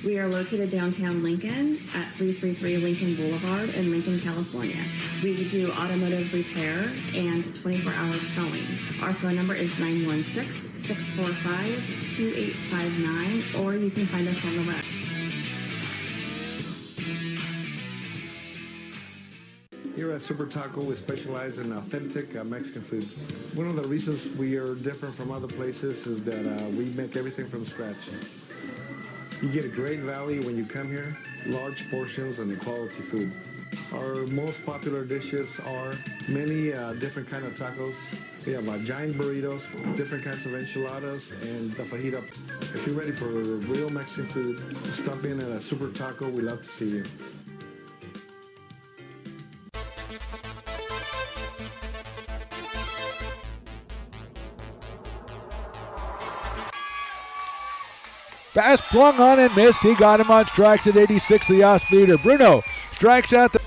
F: We are located downtown Lincoln at 333 Lincoln Boulevard in Lincoln, California. We do automotive repair and 24-hour towing. Our phone number is 916-645-2859, or you can find us on the web.
G: Here at Super Taco, we specialize in authentic Mexican food. One of the reasons we are different from other places is that we make everything from scratch. You get a great value when you come here, large portions and quality food. Our most popular dishes are many different kind of tacos. We have giant burritos, different kinds of enchiladas, and the fajita. If you're ready for real Mexican food, stop in at a Super Taco. We'd love to see you.
B: Pass flung on and missed. He got him on strikes at 86, the off-speeder. Bruno strikes out the...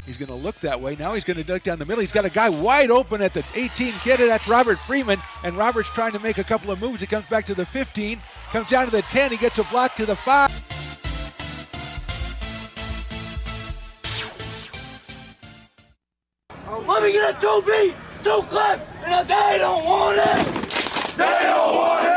B: He's going to look that way. Now he's going to duck down the middle. He's got a guy wide open at the 18 kid. That's Robert Freeman. And Robert's trying to make a couple of moves. He comes back to the 15. Comes down to the 10. He gets a block to the 5.
H: Let me get a 2-beat, 2-clip, and they don't want it. They don't want it.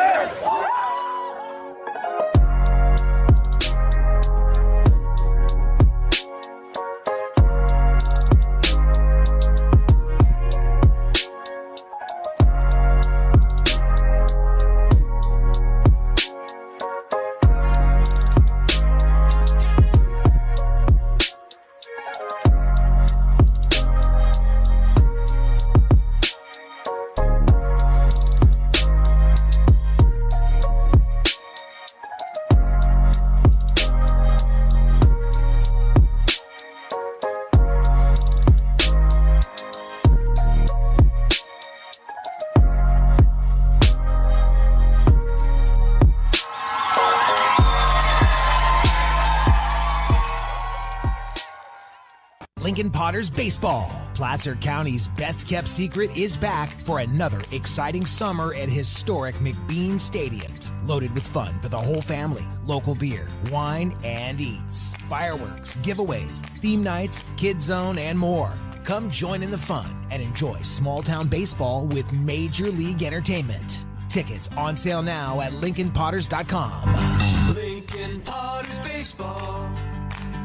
D: Lincoln Potters Baseball. Placer County's best-kept secret is back for another exciting summer at historic McBean Stadiums. Loaded with fun for the whole family, local beer, wine, and eats. Fireworks, giveaways, theme nights, kids zone, and more. Come join in the fun and enjoy small-town baseball with Major League Entertainment. Tickets on sale now at LincolnPotters.com.
E: Lincoln Potters Baseball.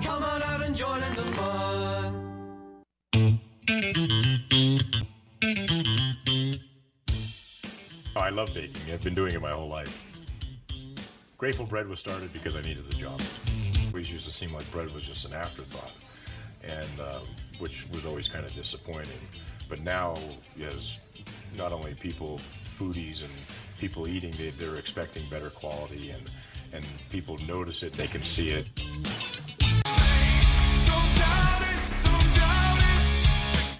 E: Come on out and join in the fun.
I: Oh, I love baking. I've been doing it my whole life. Grateful Bread was started because I needed a job. It always used to seem like bread was just an afterthought, and which was always kind of disappointing. But now, as not only people, foodies and people eating, they're expecting better quality, and people notice it, they can see it.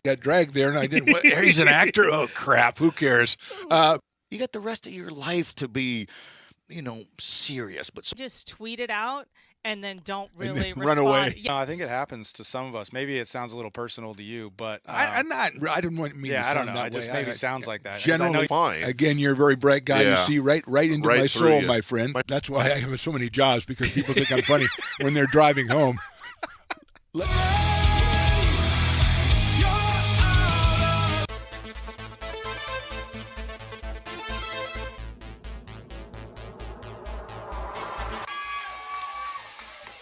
B: Got dragged there, and I didn't. He's an actor. Oh crap! Who cares?
J: You got the rest of your life to be, serious. But
K: just tweet it out and then don't really
B: run away.
K: Yeah.
L: I think it happens to some of us. Maybe it sounds a little personal to you, but
B: I'm not. I didn't want me.
L: Yeah,
B: to
L: I don't
B: sound
L: know.
B: That
L: It just
B: way.
L: maybe sounds like that.
B: Generally,
A: fine.
B: Again, you're a very bright guy.
A: Yeah.
B: You see right into
A: Right
B: my
A: through
B: soul,
A: you.
B: my friend. That's why I have so many jobs, because people think I'm funny when they're driving home.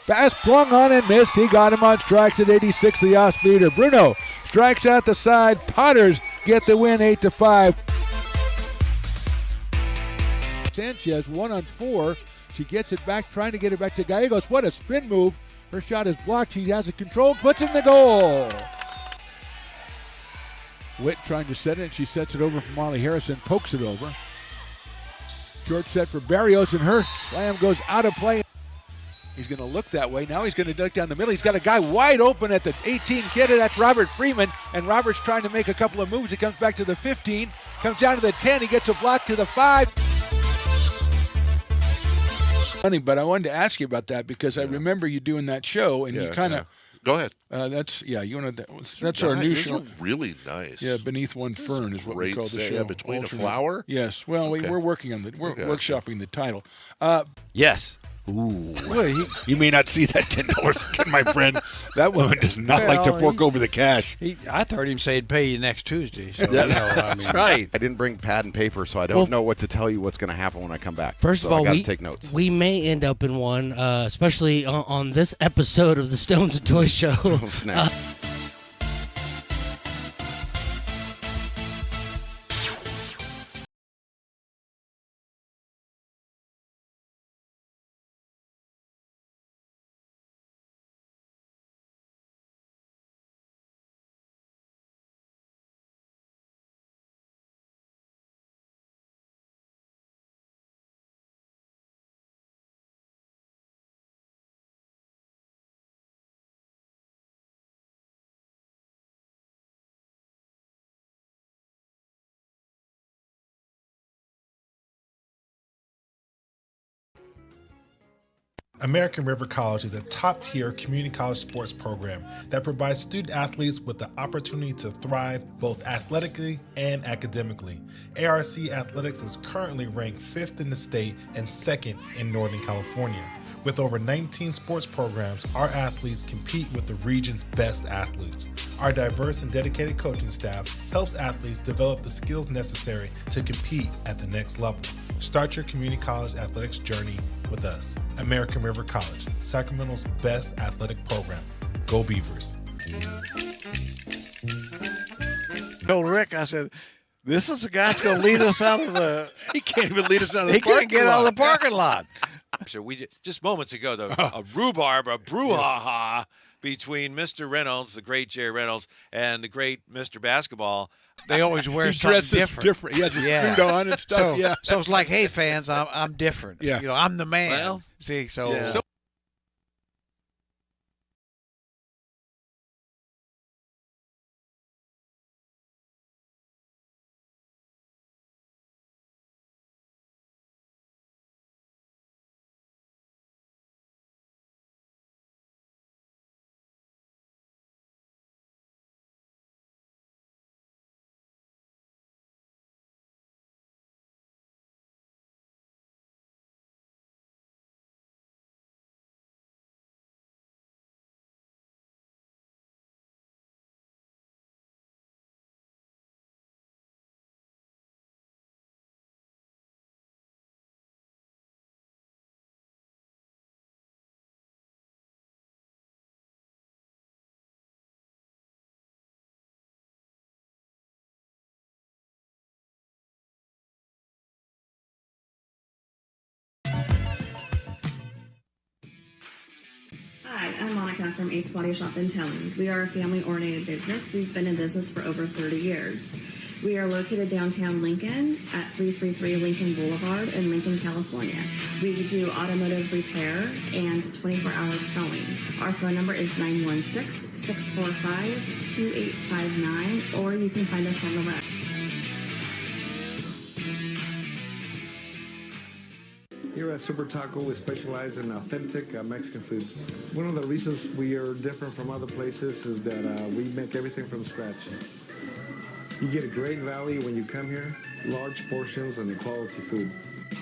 B: Pass flung on and missed. He got him on strikes at 86, the off-speeder. Bruno strikes out the side. Potters get the win 8-5. Sanchez 1-on-4. She gets it back, trying to get it back to Gallegos. What a spin move. Her shot is blocked. She has it controlled, puts in the goal. Witt trying to set it. She sets it over for Molly Harrison, pokes it over. Short set for Barrios, and her slam goes out of play. He's going to look that way. Now he's going to duck down the middle. He's got a guy wide open at the 18 kid. That's Robert Freeman. And Robert's trying to make a couple of moves. He comes back to the 15. Comes down to the 10. He gets a block to the 5. Funny, but I wanted to ask you about that because I remember you doing that show, and you kind of.
A: Go ahead.
B: That's our new show.
A: Really nice.
B: Yeah, Beneath One Fern is what we call the show.
A: Yeah, Between a Flower?
B: Yes. Well, we're working on we're workshopping the title.
J: yes.
B: Ooh. You may not see that $10 again, my friend. That woman does not like to fork over the cash.
M: I heard him say he'd pay you next Tuesday. So,
A: That's right. I didn't bring pad and paper, so I don't know what to tell you what's going to happen when I come back.
N: First
A: so
N: of all,
A: I got to take notes.
N: We may end up in one, especially on this episode of the Stones and Toys Show.
A: Oh, snap.
O: American River College is a top-tier community college sports program that provides student athletes with the opportunity to thrive both athletically and academically. ARC Athletics is currently ranked 5th in the state and 2nd in Northern California. With over 19 sports programs, our athletes compete with the region's best athletes. Our diverse and dedicated coaching staff helps athletes develop the skills necessary to compete at the next level. Start your community college athletics journey with us. American River College, Sacramento's best athletic program. Go Beavers.
M: Told Rick, I said, this is the guy that's going to lead us out of the...
B: He can't even lead us out of the
M: He
B: parking
M: can't get out of the parking lot.
P: So we just moments ago, a rhubarb, a brouhaha between Mr. Reynolds, the great Jerry Reynolds, and the great Mr. Basketball.
M: They always wear
B: He
M: something
B: dresses different. He has his suit on and stuff.
M: So,
B: yeah.
M: so it's like, hey, fans, I'm different.
B: Yeah.
M: You know, I'm the man.
P: Well,
M: see, so...
P: yeah.
F: Hi, I'm Monica from Ace Body Shop in Towne. We are a family-oriented business. We've been in business for over 30 years. We are located downtown Lincoln at 333 Lincoln Boulevard in Lincoln, California. We do automotive repair and 24-hour towing. Our phone number is 916-645-2859, or you can find us on the web.
G: Here at Super Taco, we specialize in authentic Mexican food. One of the reasons we are different from other places is that we make everything from scratch. You get a great value when you come here, large portions and quality food.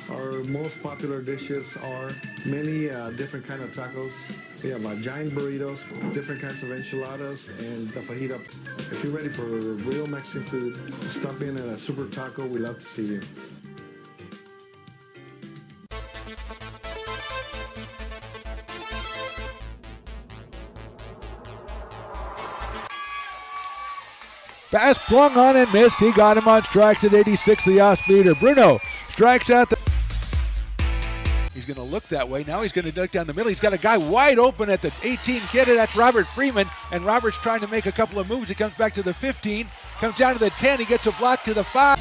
G: Our most popular dishes are many different kind of tacos. We have giant burritos, different kinds of enchiladas, and the fajita. If you're ready for real Mexican food, stop in at a Super Taco. We'd love to see you.
B: Pass flung on and missed. He got him on strikes at 86, the off-speeder. Bruno strikes out the... He's going to look that way. Now he's going to duck down the middle. He's got a guy wide open at the 18 kid. That's Robert Freeman. And Robert's trying to make a couple of moves. He comes back to the 15, comes down to the 10. He gets a block to the 5.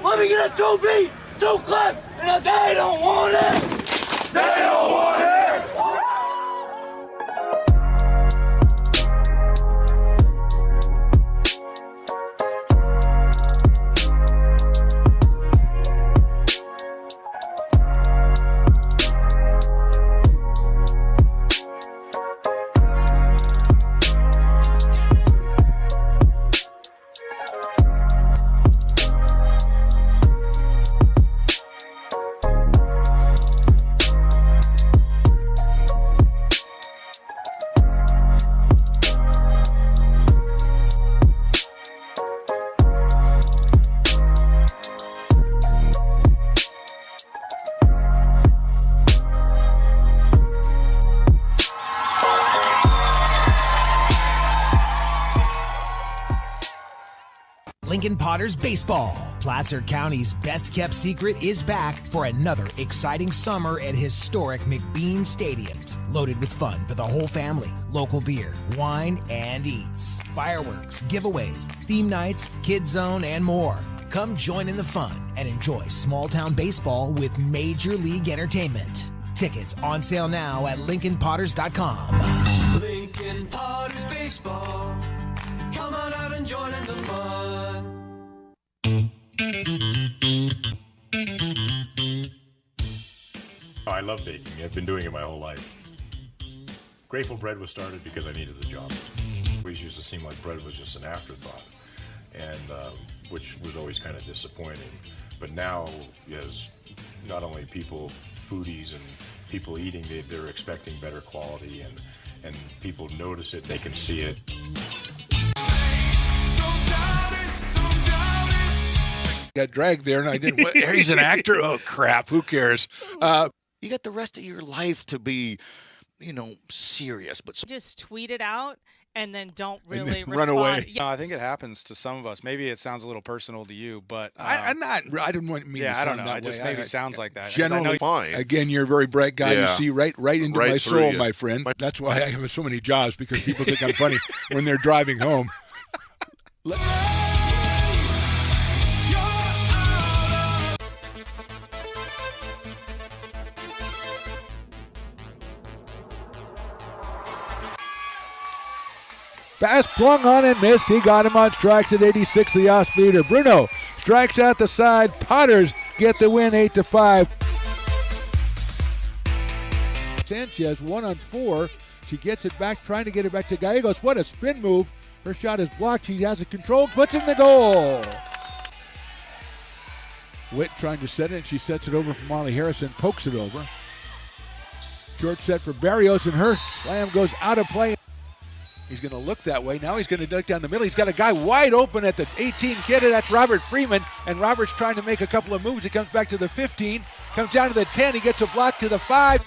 H: Let me get a 2-beat, 2-clip, and they don't want it. They don't want it.
D: Lincoln Potters Baseball. Placer County's best-kept secret is back for another exciting summer at historic McBean Stadiums, loaded with fun for the whole family, local beer, wine, and eats, fireworks, giveaways, theme nights, kids zone, and more. Come join in the fun and enjoy small-town baseball with Major League Entertainment. Tickets on sale now at LincolnPotters.com.
E: Lincoln Potters Baseball. Come on out and join in the fun.
I: I love baking. I've been doing it my whole life. Grateful Bread was started because I needed the job. It always used to seem like bread was just an afterthought, and which was always kind of disappointing. But now, as not only people, foodies and people eating, they're expecting better quality, and people notice it, they can see it.
B: Got dragged there, and I didn't. He's an actor. Oh crap! Who cares?
J: You got the rest of your life to be, serious. But
K: just tweet it out and then don't really
B: run
K: respond.
B: away.
L: No, I think it happens to some of us. Maybe it sounds a little personal to you, but
B: I didn't want me.
L: Yeah,
B: to
L: I don't
B: sound
L: know.
B: that
L: It just
B: way.
L: maybe sounds like that.
B: Generally,
Q: fine.
B: Again, you're a very bright guy.
Q: Yeah.
B: You see right into
Q: Right
B: my
Q: through
B: soul,
Q: you.
B: my friend. That's why I have so many jobs, because people think I'm funny when they're driving home. Pass flung on and missed. He got him on strikes at 86, the off-speeder. Bruno strikes out the side. Potters get the win 8-5. Sanchez 1-on-4. She gets it back, trying to get it back to Gallegos. What a spin move. Her shot is blocked. She has it controlled, puts in the goal. Witt trying to set it. She sets it over for Molly Harrison, pokes it over. Short set for Barrios, and her slam goes out of play. He's going to look that way. Now he's going to duck down the middle. He's got a guy wide open at the 18 kid. That's Robert Freeman. And Robert's trying to make a couple of moves. He comes back to the 15, comes down to the 10. He gets a block to the 5.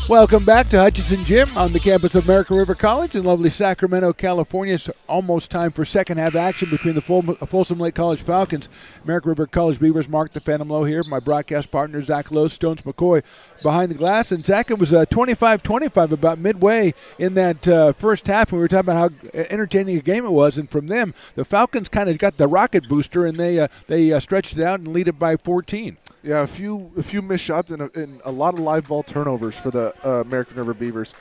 B: Welcome back to Hutchinson Gym on the campus of American River College in lovely Sacramento, California. It's almost time for second half action between the Folsom Lake College Falcons. American River College Beavers. Mark the Phantom Low here. My broadcast partner, Zach Lowe, Stones McCoy behind the glass. And Zach, it was 25-25 about midway in that first half when we were talking about how entertaining a game it was. And from them, the Falcons kind of got the rocket booster, and they stretched it out and lead it by 14.
C: Yeah, a few missed shots and a lot of live ball turnovers for the American River Beavers,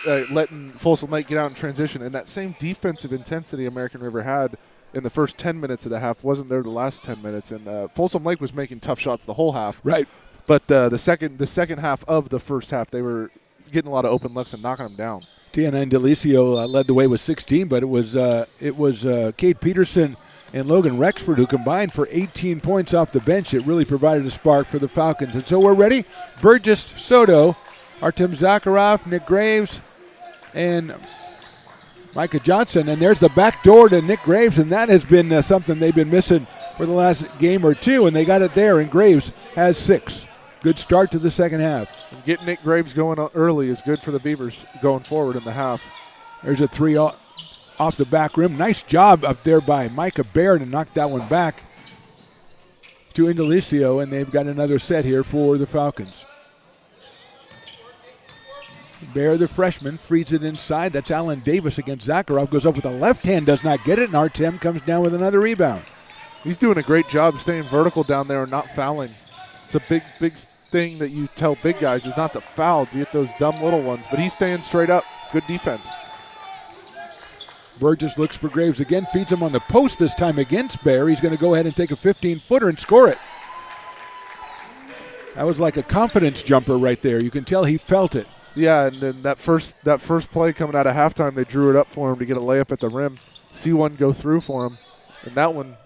C: letting Folsom Lake get out in transition. And that same defensive intensity American River had in the first 10 minutes of the half wasn't there the last 10 minutes. And Folsom Lake was making tough shots the whole half.
B: Right.
C: But the second half of the first half, they were getting a lot of open looks and knocking them down.
B: Tiana Indelicio led the way with 16, but it was Kate Peterson and Logan Rexford who combined for 18 points off the bench. It really provided a spark for the Falcons. And so we're ready. Burgess Soto, Artem Zakharov, Nick Graves, and Micah Johnson. And there's the back door to Nick Graves, and that has been something they've been missing for the last game or two, and they got it there, and Graves has 6. Good start to the second half.
C: And getting Nick Graves going early is good for the Beavers going forward in the half.
B: There's a 3 off the back rim. Nice job up there by Micah Baird to knock that one back to Indelicio, and they've got another set here for the Falcons. Baird, the freshman, frees it inside. That's Alan Davis against Zakharov. Goes up with a left hand, does not get it, and Artem comes down with another rebound.
C: He's doing a great job staying vertical down there and not fouling. It's a big thing that you tell big guys is not to foul, to get those dumb little ones, but he's staying straight up. Good defense.
B: Burgess looks for Graves again, feeds him on the post this time against Bear. He's going to go ahead and take a 15-footer and score it. That was like a confidence jumper right there. You can tell he felt it.
C: Yeah, and then that first play coming out of halftime, they drew it up for him to get a layup at the rim. See one go through for him, and that one,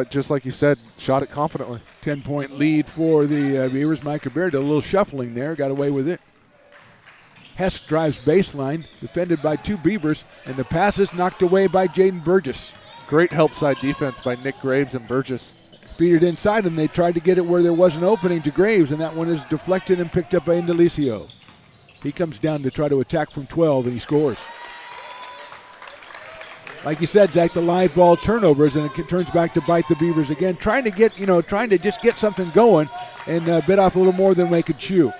C: just like you said, shot it confidently.
B: 10-point lead for the Beavers. Micah Baird did a little shuffling there, got away with it. Hess drives baseline, defended by 2 Beavers, and the pass is knocked away by Jaden Burgess.
C: Great help side defense by Nick Graves and Burgess.
B: Feed it inside, and they tried to get it where there was an opening to Graves, and that one is deflected and picked up by Indelicio. He comes down to try to attack from 12, and he scores. like you said, Zach, the live ball turnovers, and it turns back to bite the Beavers again, trying to just get something going and bit off a little more than they could chew.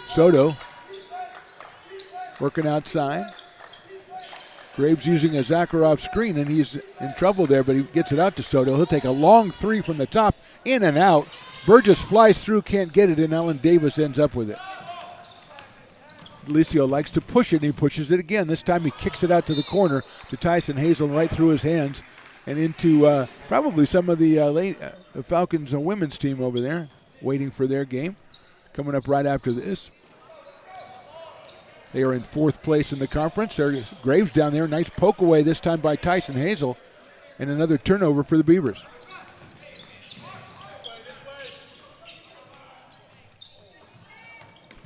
B: Soto working outside. Graves using a Zakharov screen, and he's in trouble there, but he gets it out to Soto. He'll take a long three from the top, in and out. Burgess flies through, can't get it, and Ellen Davis ends up with it. Licio likes to push it, and he pushes it again. This time he kicks it out to the corner to Tyson Hazel, right through his hands and into probably some of the Falcons women's team over there waiting for their game. Coming up right after this. They are in 4th place in the conference. There's Graves down there. Nice poke away this time by Tyson Hazel. And another turnover for the Beavers.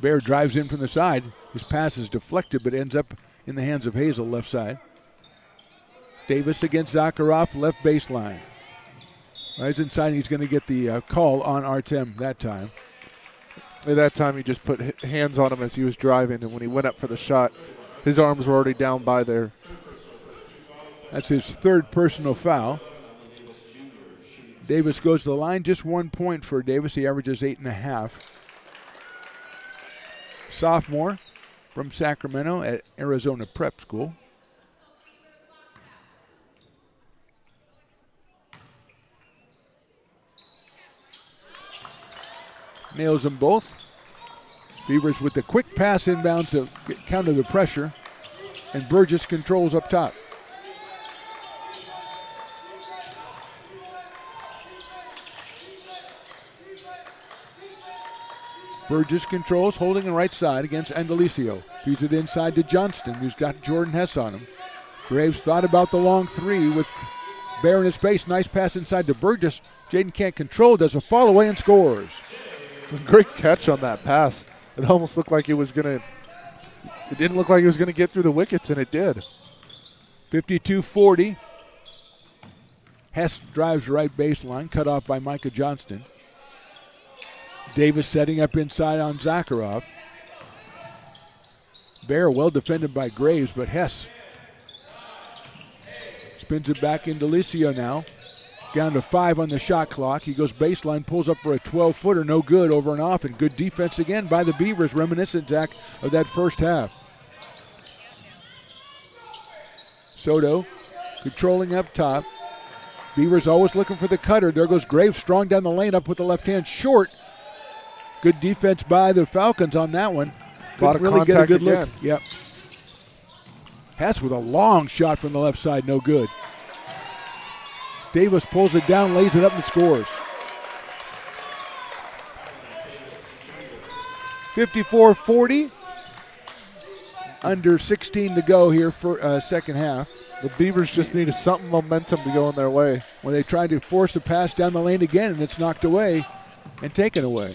B: Bear drives in from the side. His pass is deflected but ends up in the hands of Hazel, left side. Davis against Zakharov, left baseline. Right inside, he's going to get the call on Artem that time.
C: At that time, he just put hands on him as he was driving, and when he went up for the shot, his arms were already down by there.
B: That's his 3rd personal foul. Davis goes to the line, just 1 point for Davis. He averages 8.5. Sophomore from Sacramento at Arizona Prep School. Nails them both. Beavers with the quick pass inbounds to counter the pressure. And Burgess controls up top. Burgess controls, holding the right side against Andalicio. Feeds it inside to Johnston, who's got Jordan Hess on him. Graves thought about the long three with Bear in his space. Nice pass inside to Burgess. Jaden can't control, does a fall away and scores.
C: Great catch on that pass. It almost looked like it didn't look like it was going to get through the wickets, and it did.
B: 52-40. Hess drives right baseline, cut off by Micah Johnston. Davis setting up inside on Zakharov. Bear well defended by Graves, but Hess spins it back into Licio now. Down to 5 on the shot clock. He goes baseline, pulls up for a 12-footer, no good, over and off, and good defense again by the Beavers, reminiscent, Zach, of that first half. Soto controlling up top. Beavers always looking for the cutter. There goes Graves, strong down the lane, up with the left hand, short. Good defense by the Falcons on that one. Couldn't really get a good look. Yep. Hess with a long shot from the left side, no good. Davis pulls it down, lays it up, and scores. 54-40. Under 16 to go here for second half.
C: The Beavers just needed something momentum to go in their way.
B: When they tried to force a pass down the lane again, and it's knocked away and taken away.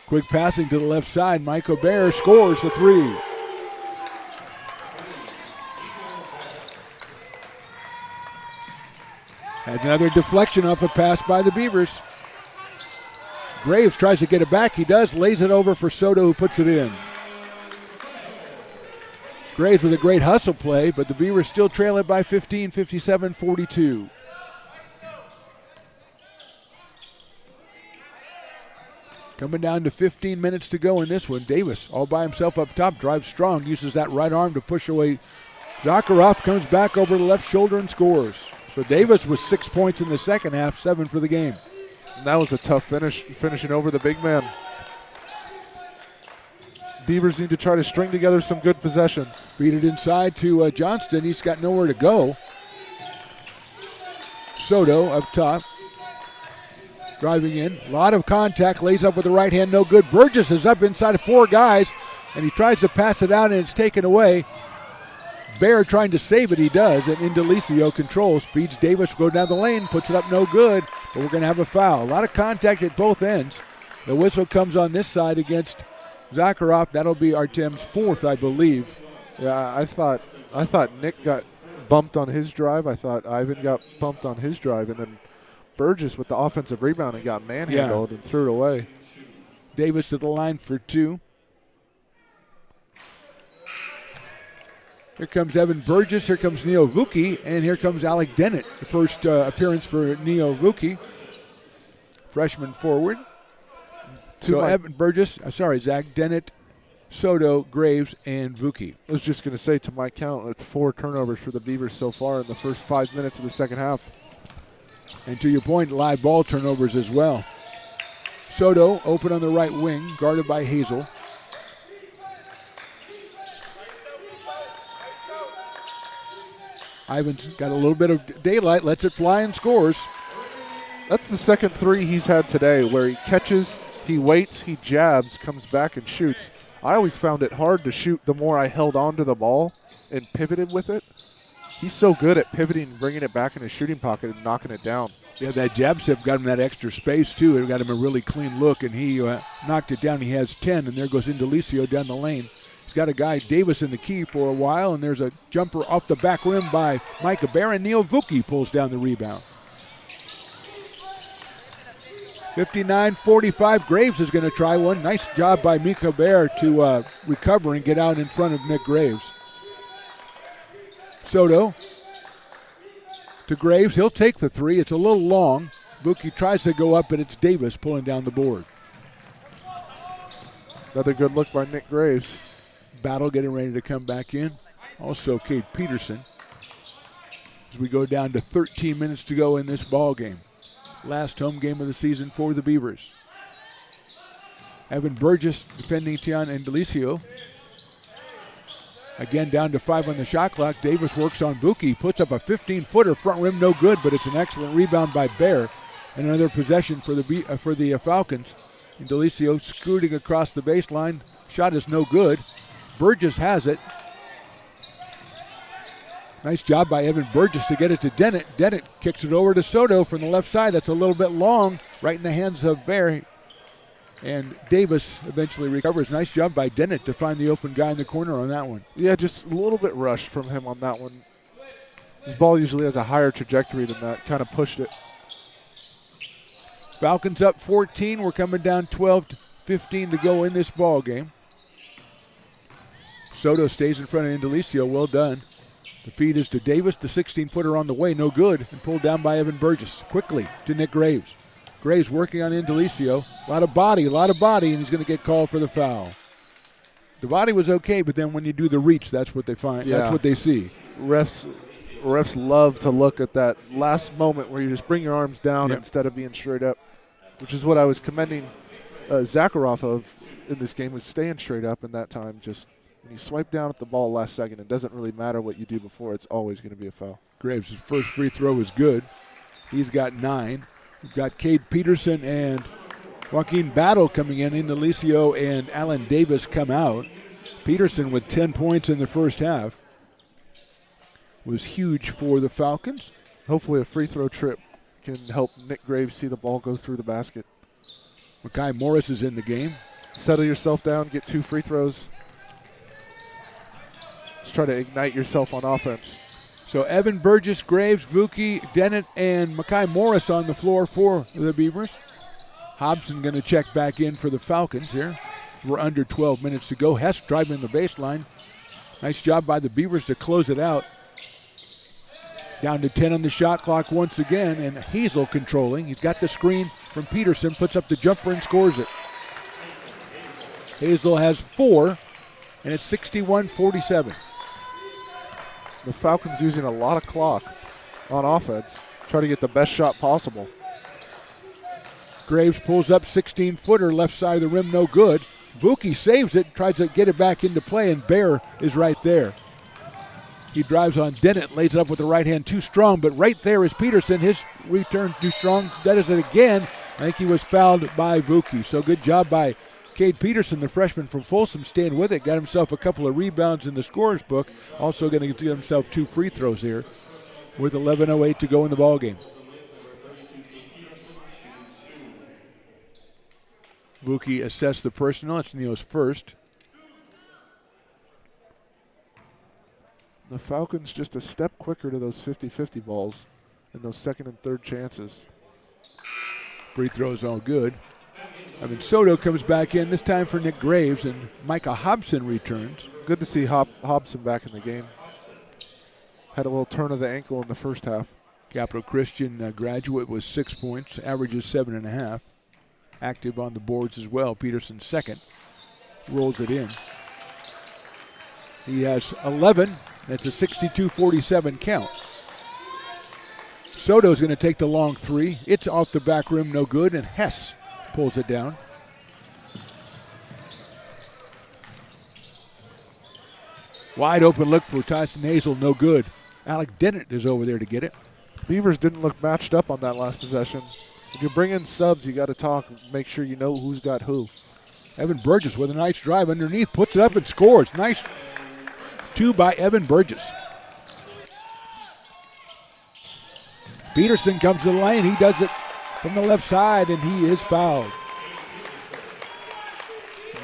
B: Quick passing to the left side. Michael Bear scores the three. Had another deflection off a pass by the Beavers. Graves tries to get it back. He does. Lays it over for Soto, who puts it in. Graves with a great hustle play, but the Beavers still trail it by 15, 57-42. Coming down to 15 minutes to go in this one. Davis all by himself up top, drives strong, uses that right arm to push away. Zakharov comes back over the left shoulder and scores. So Davis with 6 points in the second half, 7 for the game.
C: And that was a tough finish, finishing over the big man. Beavers need to try to string together some good possessions.
B: Feed it inside to Johnston. He's got nowhere to go. Soto up top. Driving in. A lot of contact. Lays up with the right hand. No good. Burgess is up inside of 4 guys, and he tries to pass it out, and it's taken away. Bear trying to save it, he does, and Indelicio controls, speeds Davis, go down the lane, puts it up, no good, but we're going to have a foul. A lot of contact at both ends. The whistle comes on this side against Zakharov. That'll be Artem's 4th, I believe.
C: Yeah, I thought Nick got bumped on his drive. I thought Ivan got bumped on his drive, and then Burgess with the offensive rebound and got manhandled and threw it away.
B: Davis to the line for 2. Here comes Evan Burgess. Here comes Neo Vuki. And here comes Alec Dennett, the first appearance for Neo Vuki. Freshman forward. Evan Burgess, Zach Dennett, Soto, Graves, and Vuki.
C: I was just going to say, to my count, it's 4 turnovers for the Beavers so far in the first 5 minutes of the second half.
B: And to your point, live ball turnovers as well. Soto open on the right wing, guarded by Hazel. Ivan's got a little bit of daylight, lets it fly and scores.
C: That's the second 3 he's had today, where he catches, he waits, he jabs, comes back and shoots. I always found it hard to shoot the more I held on to the ball and pivoted with it. He's so good at pivoting and bringing it back in his shooting pocket and knocking it down.
B: Yeah, that jab step got him that extra space, too. It got him a really clean look, and he knocked it down. He has 10, and there goes Indelicio down the lane. He's got a guy, Davis, in the key for a while, and there's a jumper off the back rim by Micah Bear, and Neil Vuki pulls down the rebound. 59-45, Graves is going to try one. Nice job by Micah Bear to recover and get out in front of Nick Graves. Soto to Graves. He'll take the 3. It's a little long. Vuki tries to go up, but it's Davis pulling down the board.
C: Another good look by Nick Graves.
B: Battle getting ready to come back in. Also, Cade Peterson. As we go down to 13 minutes to go in this ball game. Last home game of the season for the Beavers. Evan Burgess defending Tian Indelicio. Again, down to 5 on the shot clock. Davis works on Vuki. Puts up a 15-footer. Front rim no good, but it's an excellent rebound by Bear. And another possession for the Falcons. Indelicio scooting across the baseline. Shot is no good. Burgess has it. Nice job by Evan Burgess to get it to Dennett. Dennett kicks it over to Soto from the left side. That's a little bit long, right in the hands of Bear. And Davis eventually recovers. Nice job by Dennett to find the open guy in the corner on that one.
C: Yeah, just a little bit rushed from him on that one. His ball usually has a higher trajectory than that. Kind of pushed it.
B: Falcons up 14. We're coming down 12-15 to go in this ball game. Soto stays in front of Indelicio. Well done. The feed is to Davis. The 16-footer on the way. No good. And pulled down by Evan Burgess. Quickly to Nick Graves. Graves working on Indelicio. A lot of body, and he's going to get called for the foul. The body was okay, but then when you do the reach, that's what they find. Yeah. That's what they see.
C: Refs love to look at that last moment where you just bring your arms down instead of being straight up, which is what I was commending Zakharov of in this game, was staying straight up in that time. Just when you swipe down at the ball last second, it doesn't really matter what you do before. It's always going to be a foul.
B: Graves' first free throw is good. He's got 9. We've got Cade Peterson and Joaquin Battle coming in. Indelicio and Alan Davis come out. Peterson with 10 points in the first half. Was huge for the Falcons.
C: Hopefully a free throw trip can help Nick Graves see the ball go through the basket.
B: Makai Morris is in the game.
C: Settle yourself down, get 2 free throws. Let's try to ignite yourself on offense.
B: So Evan Burgess, Graves, Vuki, Dennett, and Makai Morris on the floor for the Beavers. Hobson going to check back in for the Falcons here. We're under 12 minutes to go. Hess driving the baseline. Nice job by the Beavers to close it out. Down to 10 on the shot clock once again, and Hazel controlling. He's got the screen from Peterson, puts up the jumper and scores it. Hazel has 4, and it's 61-47.
C: The Falcons using a lot of clock on offense, try to get the best shot possible.
B: Graves pulls up 16-footer, left side of the rim, no good. Vuki saves it, tries to get it back into play, and Bear is right there. He drives on Dennett, lays it up with the right hand, too strong, but right there is Peterson. His return too strong, does it again. I think he was fouled by Vuki. So good job by Cade Peterson, the freshman from Folsom, staying with it. Got himself a couple of rebounds in the scorer's book. Also going to get himself 2 free throws here with 11:08 to go in the ballgame. Vuki assessed the personnel. It's Neo's first.
C: The Falcons just a step quicker to those 50-50 balls and those second and third chances.
B: Free throws all good. Soto comes back in, this time for Nick Graves, and Micah Hobson returns.
C: Good to see Hobson back in the game. Had a little turn of the ankle in the first half.
B: Capital Christian graduate with 6 points, averages 7.5. Active on the boards as well. Peterson second. Rolls it in. He has 11. That's a 62-47 count. Soto's going to take the long three. It's off the back rim, no good, and Hess pulls it down. Wide open look for Tyson Hazel, no good. Alec Dennett is over there to get it.
C: Beavers didn't look matched up on that last possession. When you bring in subs, you got to talk, make sure you know who's got who.
B: Evan Burgess with a nice drive underneath, puts it up and scores. Nice two by Evan Burgess. Peterson comes to the lane. He does it from the left side, and he is fouled.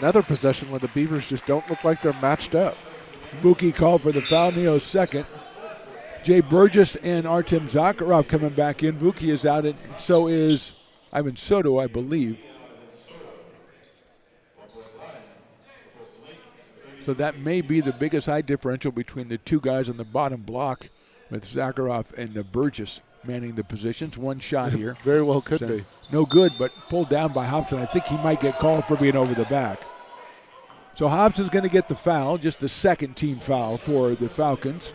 C: Another possession where the Beavers just don't look like they're matched up.
B: Buki called for the foul. Neo's second. Jay Burgess and Artem Zakharov coming back in. Buki is out, and so is Ivan Soto, I believe. So that may be the biggest height differential between the two guys on the bottom block, with Zakharov and Burgess manning the positions. One shot here.
C: Very well could be.
B: No good, but pulled down by Hobson. I think he might get called for being over the back. So Hobson's going to get the foul, just the second team foul for the Falcons.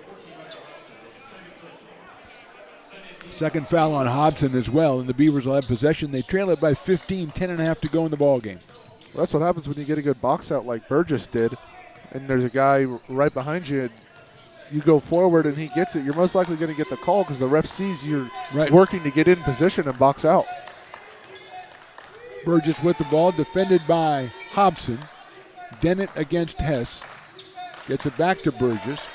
B: Second foul on Hobson as well, and the Beavers will have possession. They trail it by 15, 10.5 to go in the ballgame.
C: Well, that's what happens when you get a good box out like Burgess did, and there's a guy right behind you. You go forward and he gets it, you're most likely going to get the call because the ref sees you're working to get in position and box out.
B: Burgess with the ball, defended by Hobson. Dennett against Hess. Gets it back to Burgess.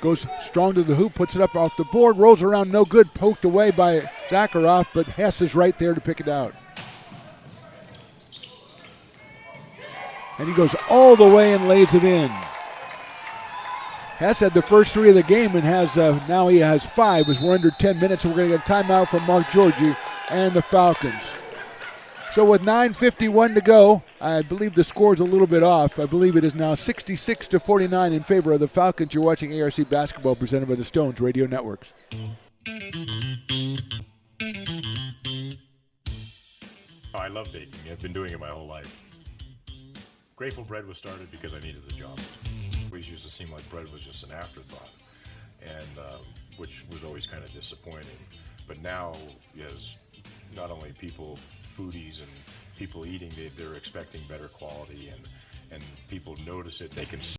B: Goes strong to the hoop, puts it up off the board, rolls around, no good, poked away by Zakharov, but Hess is right there to pick it out. And he goes all the way and lays it in. Hess had the first three of the game and has now he has 5 as we're under 10 minutes, and we're going to get a timeout from Mark Georgie and the Falcons. So with 9:51 to go, I believe the score is a little bit off. I believe it is now 66-49 in favor of the Falcons. You're watching ARC Basketball presented by the Stones Radio Networks.
I: Oh, I love baking. I've been doing it my whole life. Grateful Bread was started because I needed the job. It always used to seem like bread was just an afterthought, and which was always kind of disappointing. But now, as not only people, foodies and people eating, they're expecting better quality, and people notice it. They can see.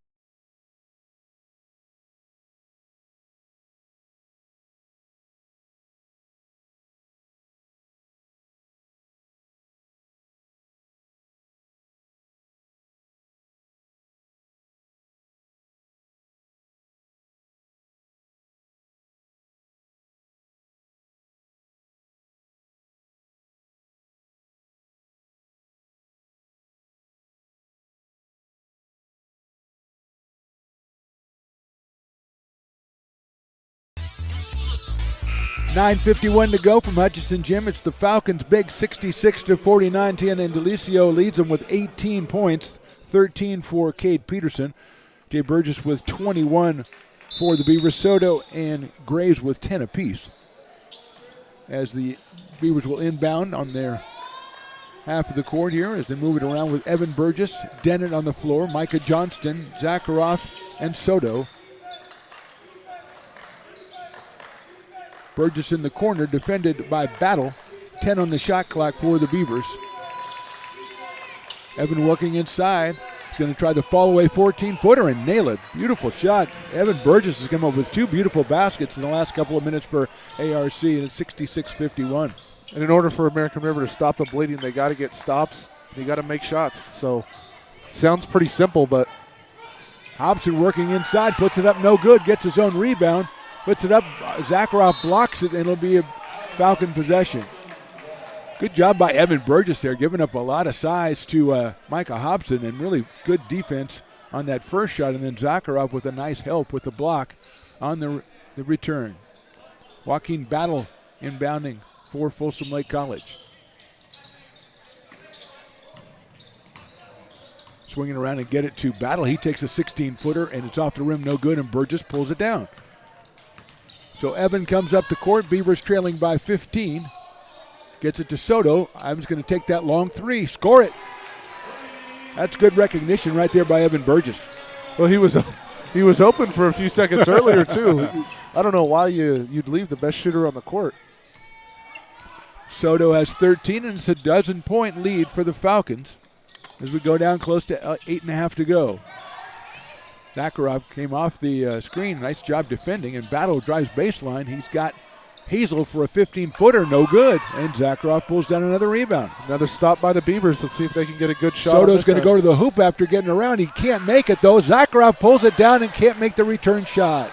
B: $9:51 to go from Hutchinson Gym. It's the Falcons' big 66-49. Tiana Indelicio leads them with 18 points, 13 for Cade Peterson. Jay Burgess with 21 for the Beavers. Soto and Graves with 10 apiece. As the Beavers will inbound on their half of the court here as they move it around with Evan Burgess, Dennett on the floor, Micah Johnston, Zakharov, and Soto. Burgess in the corner, defended by Battle. 10 on the shot clock for the Beavers. Evan working inside. He's going to try the fall-away 14-footer and nail it. Beautiful shot. Evan Burgess has come up with 2 beautiful baskets in the last couple of minutes for ARC, and it's 66-51.
C: And in order for American River to stop the bleeding, they got to get stops. They got to make shots. So, sounds pretty simple, but
B: Hobson working inside, puts it up, no good, gets his own rebound. Puts it up, Zakharov blocks it, and it'll be a Falcon possession. Good job by Evan Burgess there, giving up a lot of size to Micah Hobson, and really good defense on that first shot, and then Zakharov with a nice help with the block on the return. Joaquin Battle inbounding for Folsom Lake College. Swinging around and get it to Battle. He takes a 16-footer, and it's off the rim, no good, and Burgess pulls it down. So Evan comes up the court. Beavers trailing by 15. Gets it to Soto. Ivan's going to take that long three. Score it. That's good recognition right there by Evan Burgess.
C: Well, he was open for a few seconds earlier, too. I don't know why you'd leave the best shooter on the court.
B: Soto has 13, and it's a dozen-point lead for the Falcons as we go down close to 8.5 to go. Zakharov came off the screen. Nice job defending, and Battle drives baseline. He's got Hazel for a 15-footer, no good. And Zakharov pulls down another rebound.
C: Another stop by the Beavers. Let's see if they can get a good shot.
B: Soto's going to go to the hoop after getting around. He can't make it, though. Zakharov pulls it down and can't make the return shot.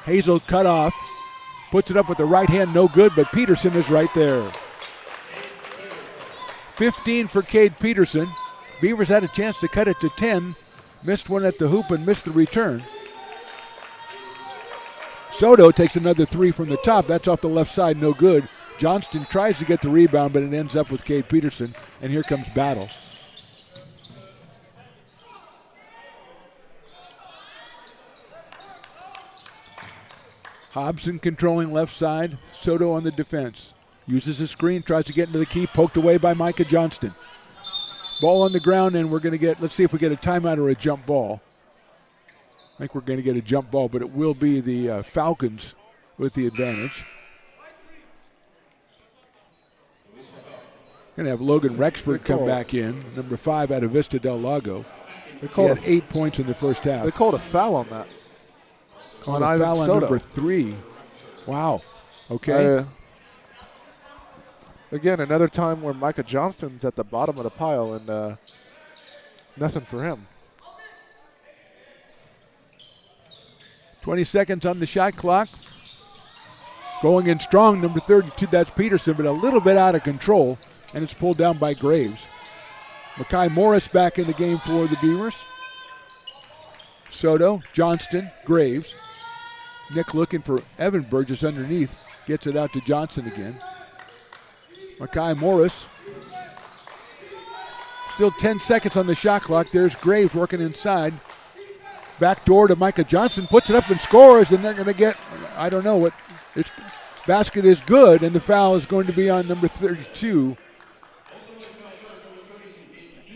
B: Hazel cut off. Puts it up with the right hand, no good, but Peterson is right there. 15 for Cade Peterson. Beavers had a chance to cut it to 10. Missed one at the hoop and missed the return. Soto takes another three from the top. That's off the left side, no good. Johnston tries to get the rebound, but it ends up with Cade Peterson, and here comes Battle. Hobson controlling left side. Soto on the defense. Uses his screen, tries to get into the key, poked away by Micah Johnston. Ball on the ground, and we're going to get, let's see if we get a timeout or a jump ball. I think we're going to get a jump ball, but it will be the Falcons with the advantage. Going to have Logan Rexford come back in, number 5 out of Vista Del Lago. He had 8 points in the first half.
C: They called a foul on that.
B: On a foul on number 3. Wow. Okay.
C: Again, another time where Micah Johnston's at the bottom of the pile, and nothing for him.
B: 20 seconds on the shot clock. Going in strong, number 32, that's Peterson, but a little bit out of control, and it's pulled down by Graves. Makai Morris back in the game for the Beavers. Soto, Johnston, Graves. Nick looking for Evan Burgess underneath. Gets it out to Johnson again. Makai Morris. Still 10 seconds on the shot clock. There's Graves working inside. Back door to Micah Johnson. Puts it up and scores, and they're going to get, I don't know what. It's basket is good, and the foul is going to be on number 32.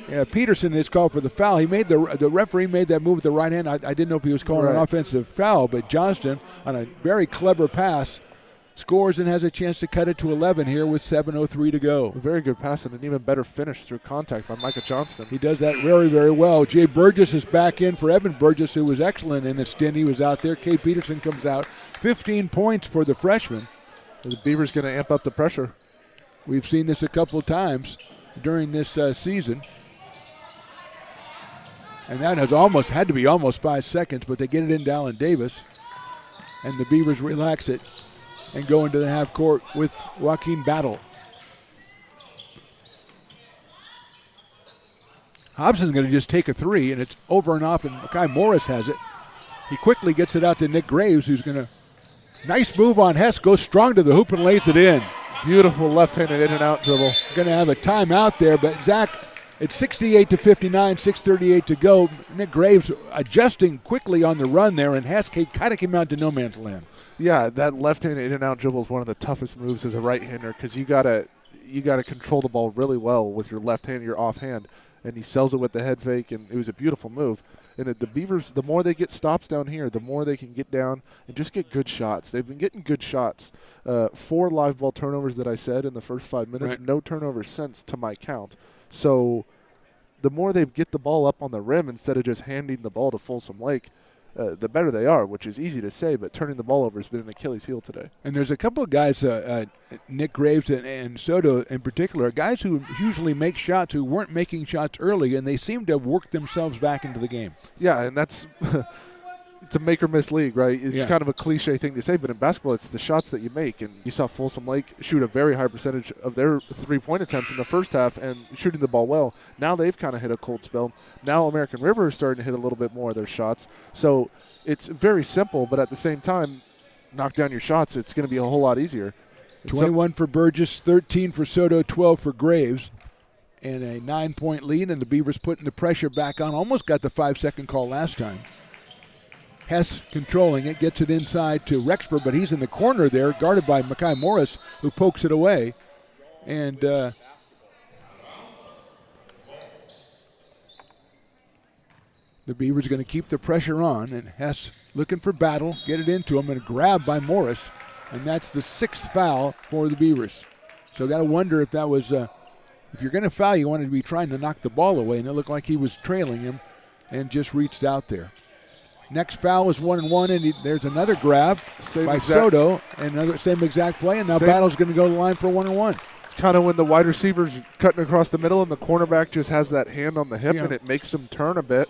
B: Yeah, Peterson is called for the foul. He made the referee made that move with the right hand. I didn't know if he was calling an offensive foul, but Johnston on a very clever pass scores and has a chance to cut it to 11 here with 7:03 to go.
C: A very good pass and an even better finish through contact by Micah Johnston.
B: He does that very, very well. Jay Burgess is back in for Evan Burgess, who was excellent in the stint he was out there. Cade Peterson comes out. 15 points for the freshman.
C: The Beavers going to amp up the pressure.
B: We've seen this a couple times during this season. And that has had to be almost 5 seconds, but they get it into Allen Davis. And the Beavers relax it and go into the half court with Joaquin Battle. Hobson's going to just take a three, and it's over and off, and Makai Morris has it. He quickly gets it out to Nick Graves, who's going to, nice move on Hess, goes strong to the hoop and lays it in.
C: Beautiful left-handed in and out dribble.
B: Going to have a timeout there, but Zach, it's 68-59, 6:38 to go. Nick Graves adjusting quickly on the run there, and Hess kind of came out to no man's land.
C: Yeah, that left-handed in and out dribble is one of the toughest moves as a right-hander because you gotta control the ball really well with your left hand, your offhand, and he sells it with the head fake, and it was a beautiful move. And the Beavers, the more they get stops down here, the more they can get down and just get good shots. They've been getting good shots. 4 live ball turnovers that I said in the first 5 minutes,
B: right.
C: No turnovers since to my count. So the more they get the ball up on the rim instead of just handing the ball to Folsom Lake, the better they are, which is easy to say, but turning the ball over has been an Achilles heel today.
B: And there's a couple of guys, Nick Graves and Soto in particular, guys who usually make shots who weren't making shots early, and they seem to have worked themselves back into the game.
C: Yeah, and that's it's a make or miss league, right? It's kind of a cliche thing to say, but in basketball, it's the shots that you make. And you saw Folsom Lake shoot a very high percentage of their three-point attempts in the first half and shooting the ball well. Now they've kind of hit a cold spell. Now American River is starting to hit a little bit more of their shots. So it's very simple, but at the same time, knock down your shots, it's going to be a whole lot easier.
B: 21 for Burgess, 13 for Soto, 12 for Graves. and a 9-point lead, and the Beavers putting the pressure back on. Almost got the 5-second call last time. Hess controlling it, gets it inside to Rexford, but he's in the corner there, guarded by Makai Morris, who pokes it away. And the Beavers are going to keep the pressure on, and Hess looking for battle, get it into him, and a grab by Morris, and that's the 6th foul for the Beavers. So got to wonder if that was, if you're going to foul, you wanted to be trying to knock the ball away, and it looked like he was trailing him and just reached out there. Next foul is 1-1, and there's another grab by Soto, and another same exact play, and now Battle's going to go to the line for 1-1.
C: It's kind of when the wide receiver's cutting across the middle and the cornerback just has that hand on the hip, and it makes him turn a bit.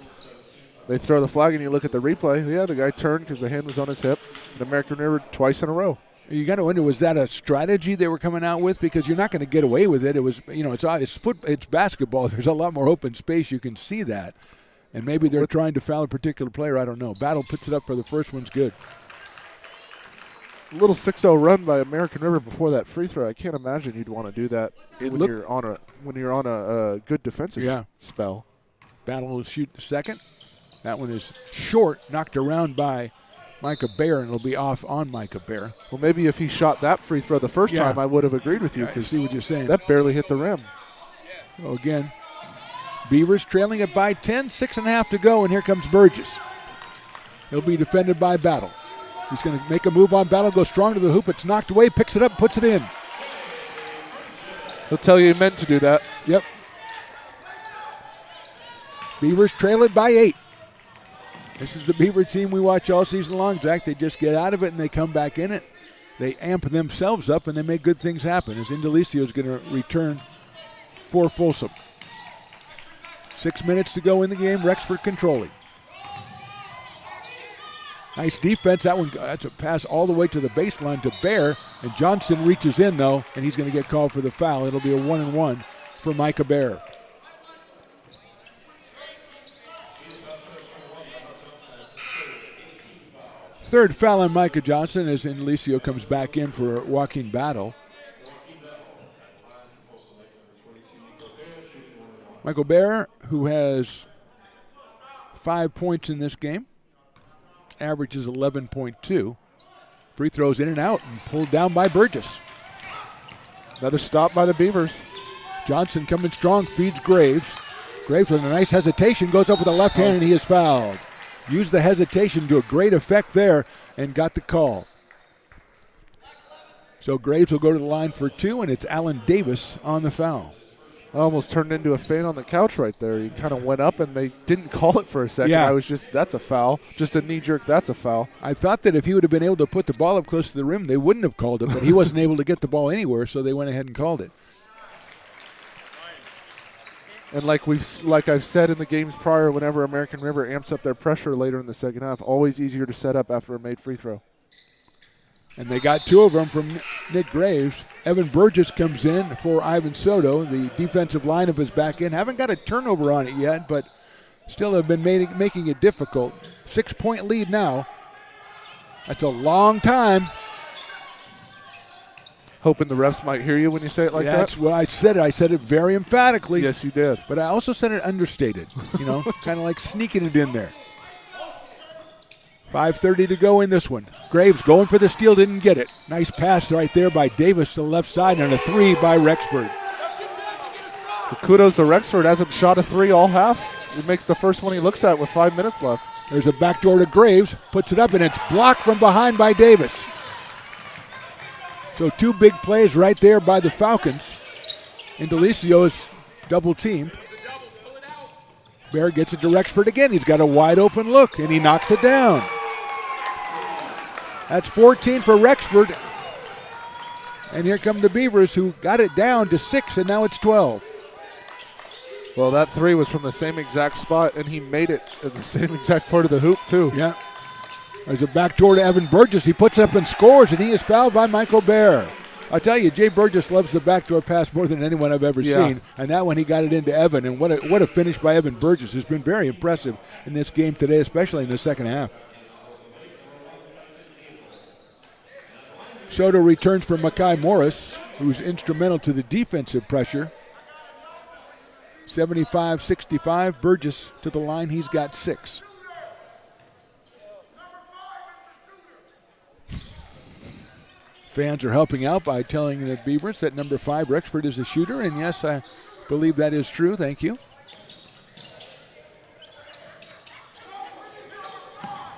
C: They throw the flag, and you look at the replay. Yeah, the guy turned because the hand was on his hip. And American River twice in a row.
B: You got to wonder, was that a strategy they were coming out with? Because you're not going to get away with it. It was, it's basketball. There's a lot more open space. You can see that. And maybe they're trying to foul a particular player. I don't know. Battle puts it up for the first one's good.
C: A little 6-0 run by American River before that free throw. I can't imagine you'd want to do that when you're on a good defensive spell.
B: Battle will shoot the second. That one is short, knocked around by Micah Bear, and it'll be off on Micah Bear.
C: Well, maybe if he shot that free throw the first time, I would have agreed with you.
B: I see what you're saying.
C: That barely hit the rim.
B: So again, Beavers trailing it by 10, 6.5 to go, and here comes Burgess. He'll be defended by Battle. He's going to make a move on Battle, go strong to the hoop. It's knocked away, picks it up, puts it in.
C: He'll tell you he meant to do that.
B: Yep. Beavers trail it by 8. This is the Beaver team we watch all season long, Jack. They just get out of it and they come back in it. They amp themselves up and they make good things happen, as Indelicio is going to return for Folsom. 6 minutes to go in the game. Rexford controlling. Nice defense. That's a pass all the way to the baseline to Bear. And Johnson reaches in, though, and he's going to get called for the foul. It'll be a 1-1 for Micah Bear. Third foul on Micah Johnson as Indelicio comes back in for Joaquin Battle. Michael Bear, who has 5 points in this game, averages 11.2. Free throws in and out and pulled down by Burgess.
C: Another stop by the Beavers.
B: Johnson coming strong, feeds Graves. Graves with a nice hesitation goes up with the left hand and he is fouled. Used the hesitation to a great effect there and got the call. So Graves will go to the line for 2, and it's Allen Davis on the foul.
C: Almost turned into a feint on the couch right there. He kind of went up, and they didn't call it for a second.
B: Yeah.
C: I was just, that's a foul. Just a knee-jerk, that's a foul.
B: I thought that if he would have been able to put the ball up close to the rim, they wouldn't have called it, but he wasn't able to get the ball anywhere, so they went ahead and called it.
C: And like I've said in the games prior, whenever American River amps up their pressure later in the second half, always easier to set up after a made free throw.
B: And they got 2 of them from Nick Graves. Evan Burgess comes in for Ivan Soto. The defensive lineup is back in. Haven't got a turnover on it yet, but still have been making it difficult. 6-point lead now. That's a long time.
C: Hoping the refs might hear you when you say it like that?
B: That's what I said. I said it very emphatically.
C: Yes, you did.
B: But I also said it understated, kind of like sneaking it in there. 5:30 to go in this one. Graves going for the steal, didn't get it. Nice pass right there by Davis to the left side, and a 3 by Rexford.
C: Kudos to Rexford. Hasn't shot a 3 all half. He makes the first one he looks at with 5 minutes left.
B: There's a backdoor to Graves, puts it up, and it's blocked from behind by Davis. So 2 big plays right there by the Falcons. Indelicio is double teamed. Bear gets it to Rexford again. He's got a wide open look, and he knocks it down. That's 14 for Rexford. And here come the Beavers, who got it down to 6, and now it's 12.
C: Well, that 3 was from the same exact spot, and he made it in the same exact part of the hoop, too.
B: Yeah. There's a backdoor to Evan Burgess. He puts it up and scores, and he is fouled by Michael Bear. I tell you, Jay Burgess loves the backdoor pass more than anyone I've ever seen, and that one he got it into Evan, and what a finish by Evan Burgess. Has been very impressive in this game today, especially in the second half. Soto returns for Makai Morris, who's instrumental to the defensive pressure. 75-65. Burgess to the line. He's got 6. Fans are helping out by telling the Beavers that number 5, Rexford, is a shooter. And yes, I believe that is true. Thank you.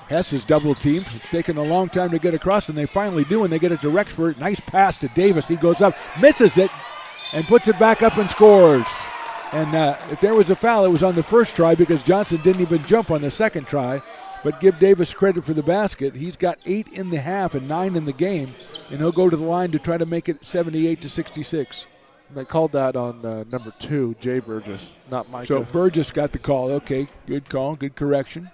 B: Hess is double teamed. It's taken a long time to get across, and they finally do, and they get it to Rexford. Nice pass to Davis. He goes up, misses it, and puts it back up and scores. And if there was a foul, it was on the first try because Johnson didn't even jump on the second try. But give Davis credit for the basket. He's got 8 in the half and 9 in the game, and he'll go to the line to try to make it 78-66.
C: They called that on number 2, Jay Burgess, not Micah.
B: So Burgess got the call. Okay, good call, good correction.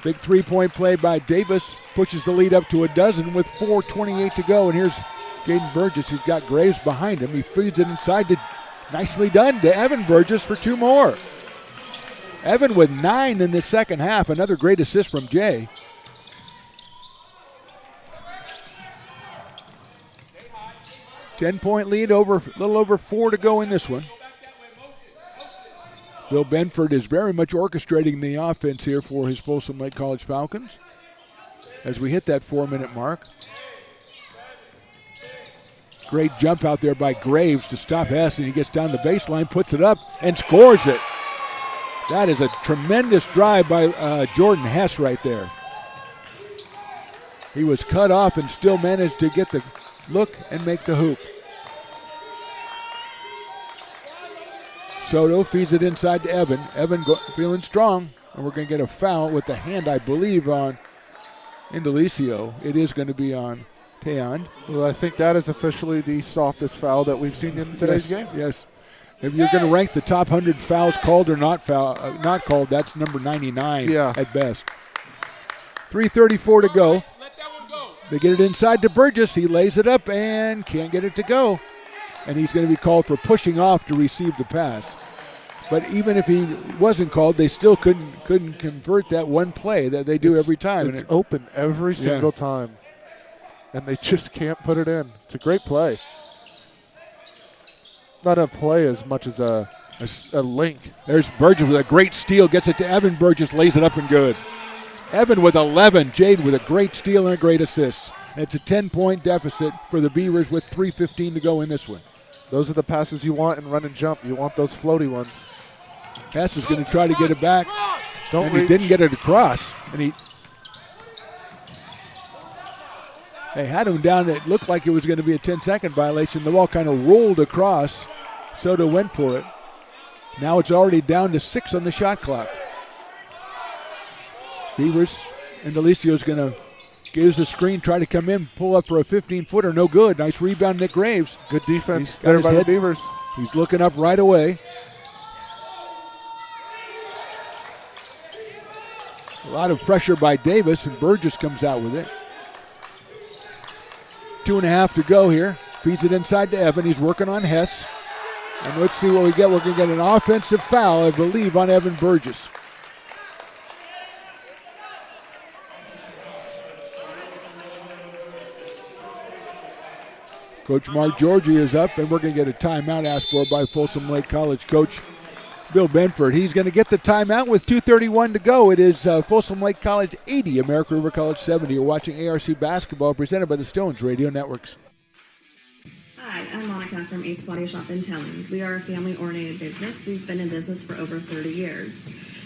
B: Big three-point play by Davis pushes the lead up to a dozen with 4:28 to go. And here's Gaden Burgess. He's got Graves behind him. He feeds it inside to, nicely done, to Evan Burgess for 2 more. Evan with 9 in the second half. Another great assist from Jay. Ten-point lead, a little over 4 to go in this one. Bill Benford is very much orchestrating the offense here for his Folsom Lake College Falcons as we hit that 4-minute mark. Great jump out there by Graves to stop Hess, and he gets down the baseline, puts it up, and scores it. That is a tremendous drive by Jordan Hess right there. He was cut off and still managed to get the look and make the hoop. Soto feeds it inside to Evan. Evan feeling strong, and we're going to get a foul with the hand, I believe, on Indelicio. It is going to be on Teon.
C: Well, I think that is officially the softest foul that we've seen in today's game.
B: Yes. If you're going to rank the top 100 fouls called or not called, that's number 99 at best. 3:34 to go. They get it inside to Burgess. He lays it up and can't get it to go. And he's going to be called for pushing off to receive the pass. But even if he wasn't called, they still couldn't convert that one play that they do every time.
C: It's open every single time. And they just can't put it in. It's a great play. Not a play as much as a link.
B: There's Burgess with a great steal. Gets it to Evan. Burgess lays it up and good. Evan with 11. Jade with a great steal and a great assist. And it's a 10-point deficit for the Beavers with 3:15 to go in this one.
C: Those are the passes you want in run and jump. You want those floaty ones.
B: Hess is going to try to get it back.
C: Don't
B: and
C: reach.
B: He didn't get it across. And they had him down. It looked like it was going to be a 10-second violation. The ball kind of rolled across. Soto went for it. Now it's already down to 6 on the shot clock. Beavers and Delicio's going to gives the screen, try to come in, pull up for a 15-footer, no good. Nice rebound, Nick Graves.
C: Good defense there by the Beavers.
B: He's looking up right away. A lot of pressure by Davis, and Burgess comes out with it. 2.5 to go here. Feeds it inside to Evan. He's working on Hess. And let's see what we get. We're going to get an offensive foul, I believe, on Evan Burgess. Coach Mark Georgie is up, and we're going to get a timeout asked for by Folsom Lake College coach Bill Benford. He's going to get the timeout with 2:31 to go. It is Folsom Lake College 80, American River College 70. You're watching ARC basketball presented by the Stones Radio Networks.
F: Hi, I'm Monica from Ace Body Shop in Telling. We are a family-oriented business. We've been in business for over 30 years.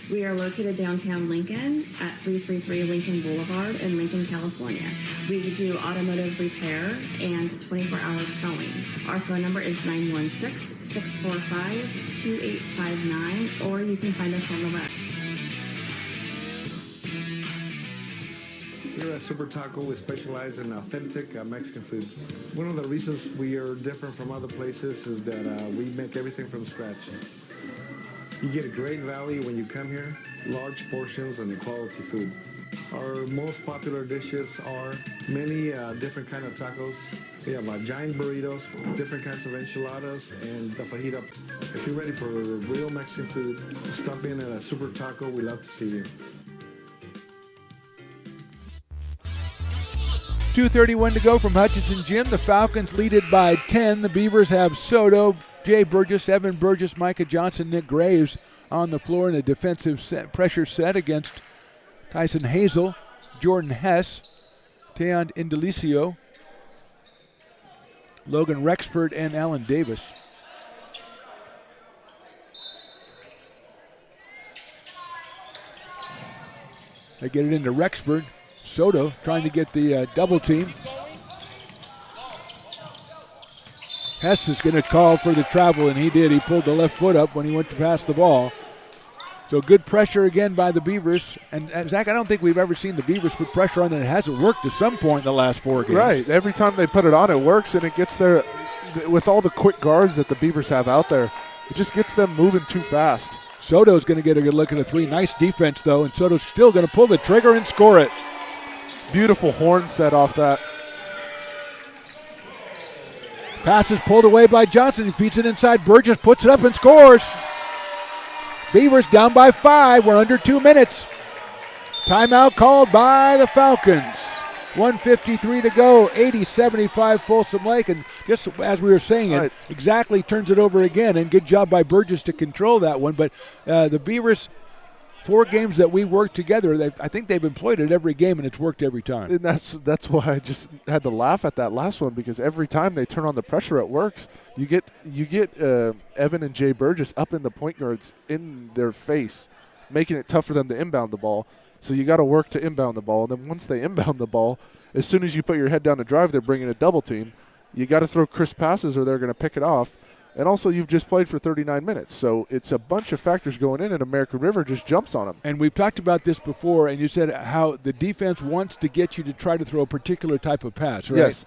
F: We are located downtown Lincoln at 333 Lincoln Boulevard in Lincoln, California. We do automotive repair and 24-hour towing. Our phone number is 916-645-2859, or you can find us on the web.
G: Here at Super Taco, we specialize in authentic Mexican food. One of the reasons we are different from other places is that we make everything from scratch. You get a great value when you come here, large portions and quality food. Our most popular dishes are many different kind of tacos. We have giant burritos, different kinds of enchiladas, and the fajita. If you're ready for real Mexican food, stop in at a Super Taco. We'd love to see you.
B: 2:31 to go from Hutchinson Gym. The Falcons lead it by 10. The Beavers have Soto, Jay Burgess, Evan Burgess, Micah Johnson, Nick Graves on the floor in a defensive pressure set against Tyson Hazel, Jordan Hess, Teon Indelicio, Logan Rexford, and Alan Davis. They get it into Rexford. Soto trying to get the double team. Hess is going to call for the travel, and he did. He pulled the left foot up when he went to pass the ball. So good pressure again by the Beavers. And Zach, I don't think we've ever seen the Beavers put pressure on, and it hasn't worked at some point in the last 4 games.
C: Right. Every time they put it on, it works, and it gets there with all the quick guards that the Beavers have out there. It just gets them moving too fast.
B: Soto's going to get a good look at the three. Nice defense, though, and Soto's still going to pull the trigger and score it.
C: Beautiful horn set off that.
B: Pass is pulled away by Johnson. He feeds it inside. Burgess puts it up and scores. Beavers down by 5. We're under 2 minutes. Timeout called by the Falcons. 1:53 to go. 80-75 Folsom Lake. And just as we were saying, it exactly turns it over again. And good job by Burgess to control that one. But the Beavers, 4 games that we worked together, I think they've employed it every game, and it's worked every time.
C: And that's why I just had to laugh at that last one, because every time they turn on the pressure, it works. You get Evan and Jay Burgess up in the point guards in their face, making it tough for them to inbound the ball. So you got to work to inbound the ball. And then once they inbound the ball, as soon as you put your head down to drive, they're bringing a double team. You got to throw crisp passes or they're going to pick it off. And also, you've just played for 39 minutes. So it's a bunch of factors going in, and American River just jumps on them.
B: And we've talked about this before, and you said how the defense wants to get you to try to throw a particular type of pass, right?
C: Yes.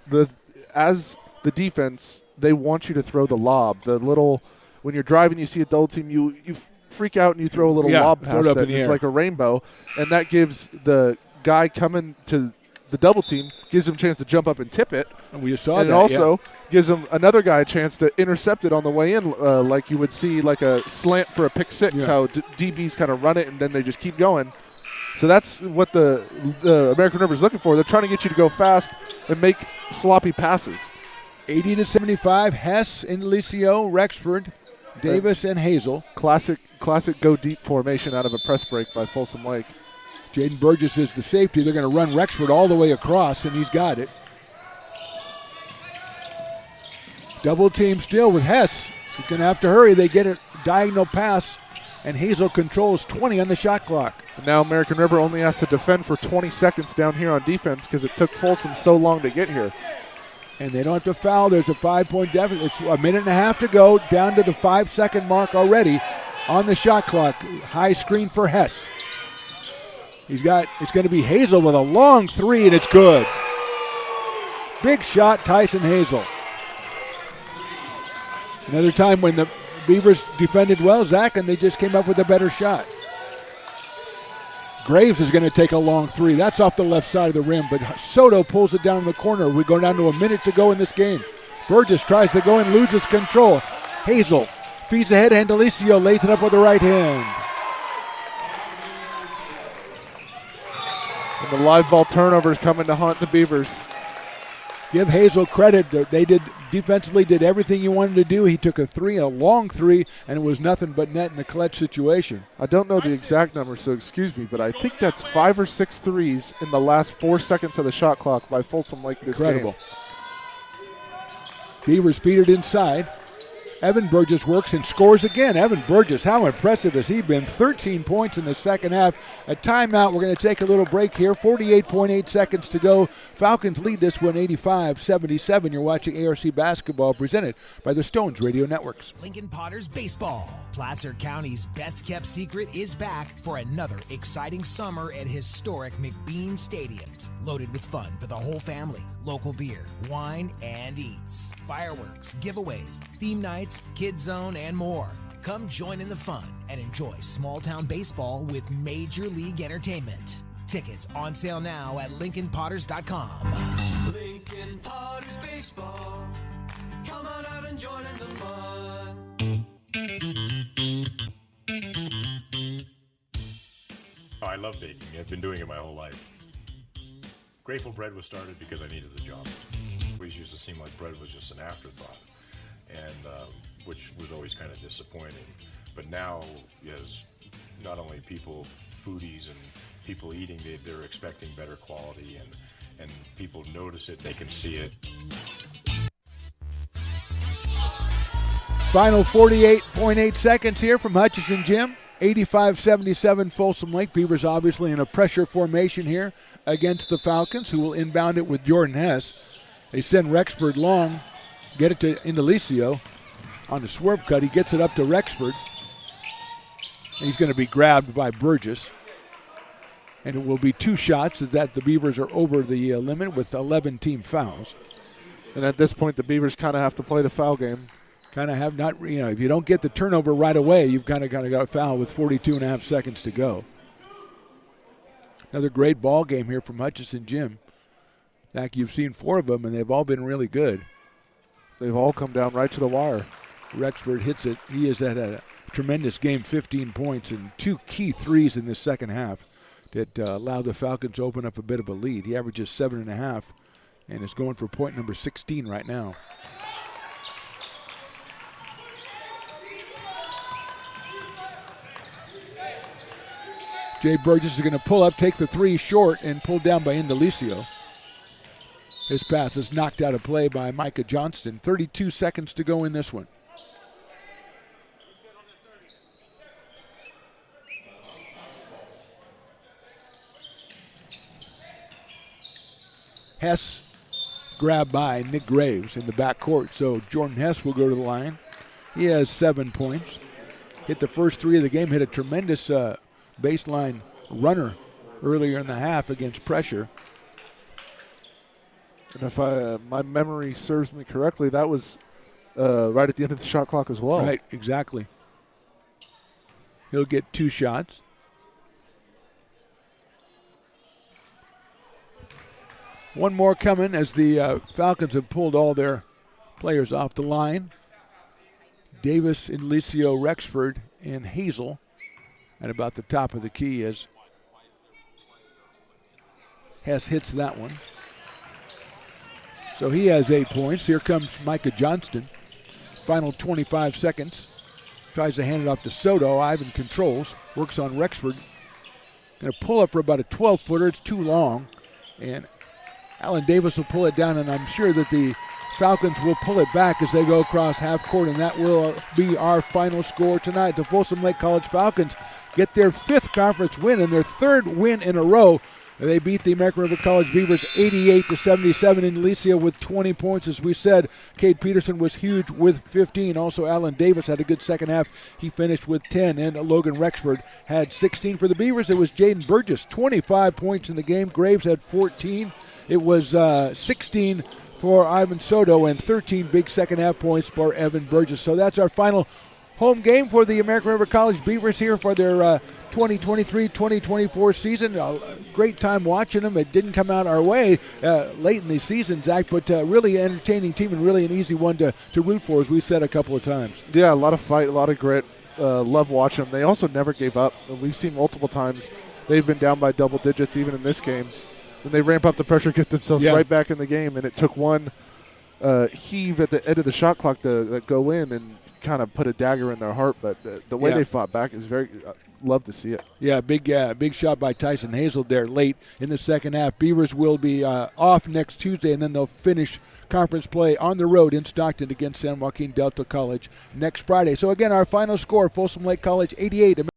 C: As the defense, they want you to throw the lob. The little, when you're driving, you see a double team, you freak out and you throw a little lob pass
B: that it's
C: like a rainbow, and that gives the guy coming to the double team, gives him a chance to jump up and tip it.
B: And we saw
C: and
B: that,
C: it also gives him another guy a chance to intercept it on the way in, like you would see like a slant for a pick six, how DBs kind of run it and then they just keep going. So that's what the American River is looking for. They're trying to get you to go fast and make sloppy passes.
B: 80-75, Hess, Indelicio, Rexford, Davis, and Hazel.
C: Classic go deep formation out of a press break by Folsom Lake.
B: Jaden Burgess is the safety. They're going to run Rexford all the way across, and he's got it. Double team still with Hess. He's going to have to hurry. They get a diagonal pass, and Hazel controls 20 on the shot clock.
C: And now American River only has to defend for 20 seconds down here on defense because it took Folsom so long to get here.
B: And they don't have to foul. There's a 5-point deficit. It's a minute and a half to go, down to the 5-second mark already on the shot clock. High screen for Hess. It's going to be Hazel with a long three, and it's good. Big shot, Tyson Hazel. Another time when the Beavers defended well, Zach, and they just came up with a better shot. Graves is going to take a long three. That's off the left side of the rim, but Soto pulls it down in the corner. We go down to a minute to go in this game. Burgess tries to go and loses control. Hazel feeds ahead, and Indelicio lays it up with the right hand.
C: And the live ball turnovers coming to haunt the Beavers.
B: Give Hazel credit. They defensively did everything he wanted to do. He took a long three, and it was nothing but net in a clutch situation.
C: I don't know the exact number, so excuse me, but I think that's 5 or 6 threes in the last 4 seconds of the shot clock by Folsom Lake this
B: Incredible.
C: game.
B: Beavers speeded inside. Evan Burgess works and scores again. Evan Burgess, how impressive has he been? 13 points in the second half. A timeout. We're going to take a little break here. 48.8 seconds to go. Falcons lead this one 85-77. You're watching ARC Basketball presented by the Stones Radio Networks.
D: Lincoln Potters Baseball. Placer County's best-kept secret is back for another exciting summer at historic McBean Stadiums. Loaded with fun for the whole family. Local beer, wine, and eats. Fireworks, giveaways, theme nights, kids zone, and more. Come join in the fun and enjoy small-town baseball with Major League Entertainment. Tickets on sale now at LincolnPotters.com.
E: Lincoln Potters Baseball. Come on out and join in the fun.
I: Oh, I love baking. I've been doing it my whole life. Grateful Bread was started because I needed the job. It always used to seem like bread was just an afterthought, and which was always kind of disappointing. But now, as not only people, foodies and people eating, they're expecting better quality, and people notice it, they can see it.
B: Final 48.8 seconds here from Hutchinson Gym. 85-77 Folsom Lake. Beavers obviously in a pressure formation here against the Falcons, who will inbound it with Jordan Hess. They send Rexford long, get it to Indelicio. On the swerve cut, he gets it up to Rexford. He's going to be grabbed by Burgess. And it will be 2 shots that the Beavers are over the limit with 11 team fouls.
C: And at this point, the Beavers kind of have to play the foul game.
B: Kind of have not, if you don't get the turnover right away, you've kind of got a foul with 42.5 seconds to go. Another great ball game here from Hutchinson Gym. Zach, you've seen 4 of them, and they've all been really good.
C: They've all come down right to the wire.
B: Rexford hits it. He has had a tremendous game, 15 points and 2 key threes in the second half that allowed the Falcons to open up a bit of a lead. He averages 7.5 and is going for point number 16 right now. Jay Burgess is going to pull up, take the 3 short, and pulled down by Indelicio. His pass is knocked out of play by Micah Johnston. 32 seconds to go in this one. Hess grabbed by Nick Graves in the backcourt. So Jordan Hess will go to the line. He has 7 points. Hit the first 3 of the game, hit a tremendous baseline runner earlier in the half against pressure.
C: And if my memory serves me correctly, that was right at the end of the shot clock as well.
B: Right, exactly. He'll get 2 shots. One more coming as the Falcons have pulled all their players off the line. Davis, Indelicio, Rexford, and Hazel at about the top of the key as Hess hits that one. So he has 8 points. Here comes Micah Johnston. Final 25 seconds. Tries to hand it off to Soto. Ivan controls. Works on Rexford. Going to pull up for about a 12-footer. It's too long. And Alan Davis will pull it down, and I'm sure that the Falcons will pull it back as they go across half court, and that will be our final score tonight. The Folsom Lake College Falcons get their 5th conference win and their 3rd win in a row. They beat the American River College Beavers 88-77. Indelicio with 20 points. As we said, Cade Peterson was huge with 15. Also, Alan Davis had a good second half. He finished with 10, and Logan Rexford had 16. For the Beavers, it was Jaden Burgess, 25 points in the game. Graves had 14. It was 16 for Ivan Soto and 13 big second half points for Evan Burgess. So that's our final home game for the American River College Beavers here for their 2023-2024 season. A great time watching them. It didn't come out our way late in the season, Zach, but really entertaining team and really an easy one to root for, as we said a couple of times.
C: Yeah, a lot of fight, a lot of grit. Love watching them. They also never gave up. We've seen multiple times they've been down by double digits even in this game. And they ramp up the pressure, get themselves right back in the game, and it took one heave at the end of the shot clock to go in and kind of put a dagger in their heart. But the way they fought back is very love to see it. Yeah, big shot by Tyson Hazel there late in the second half. Beavers will be off next Tuesday, and then they'll finish conference play on the road in Stockton against San Joaquin Delta College next Friday. So again, our final score: Folsom Lake College 88,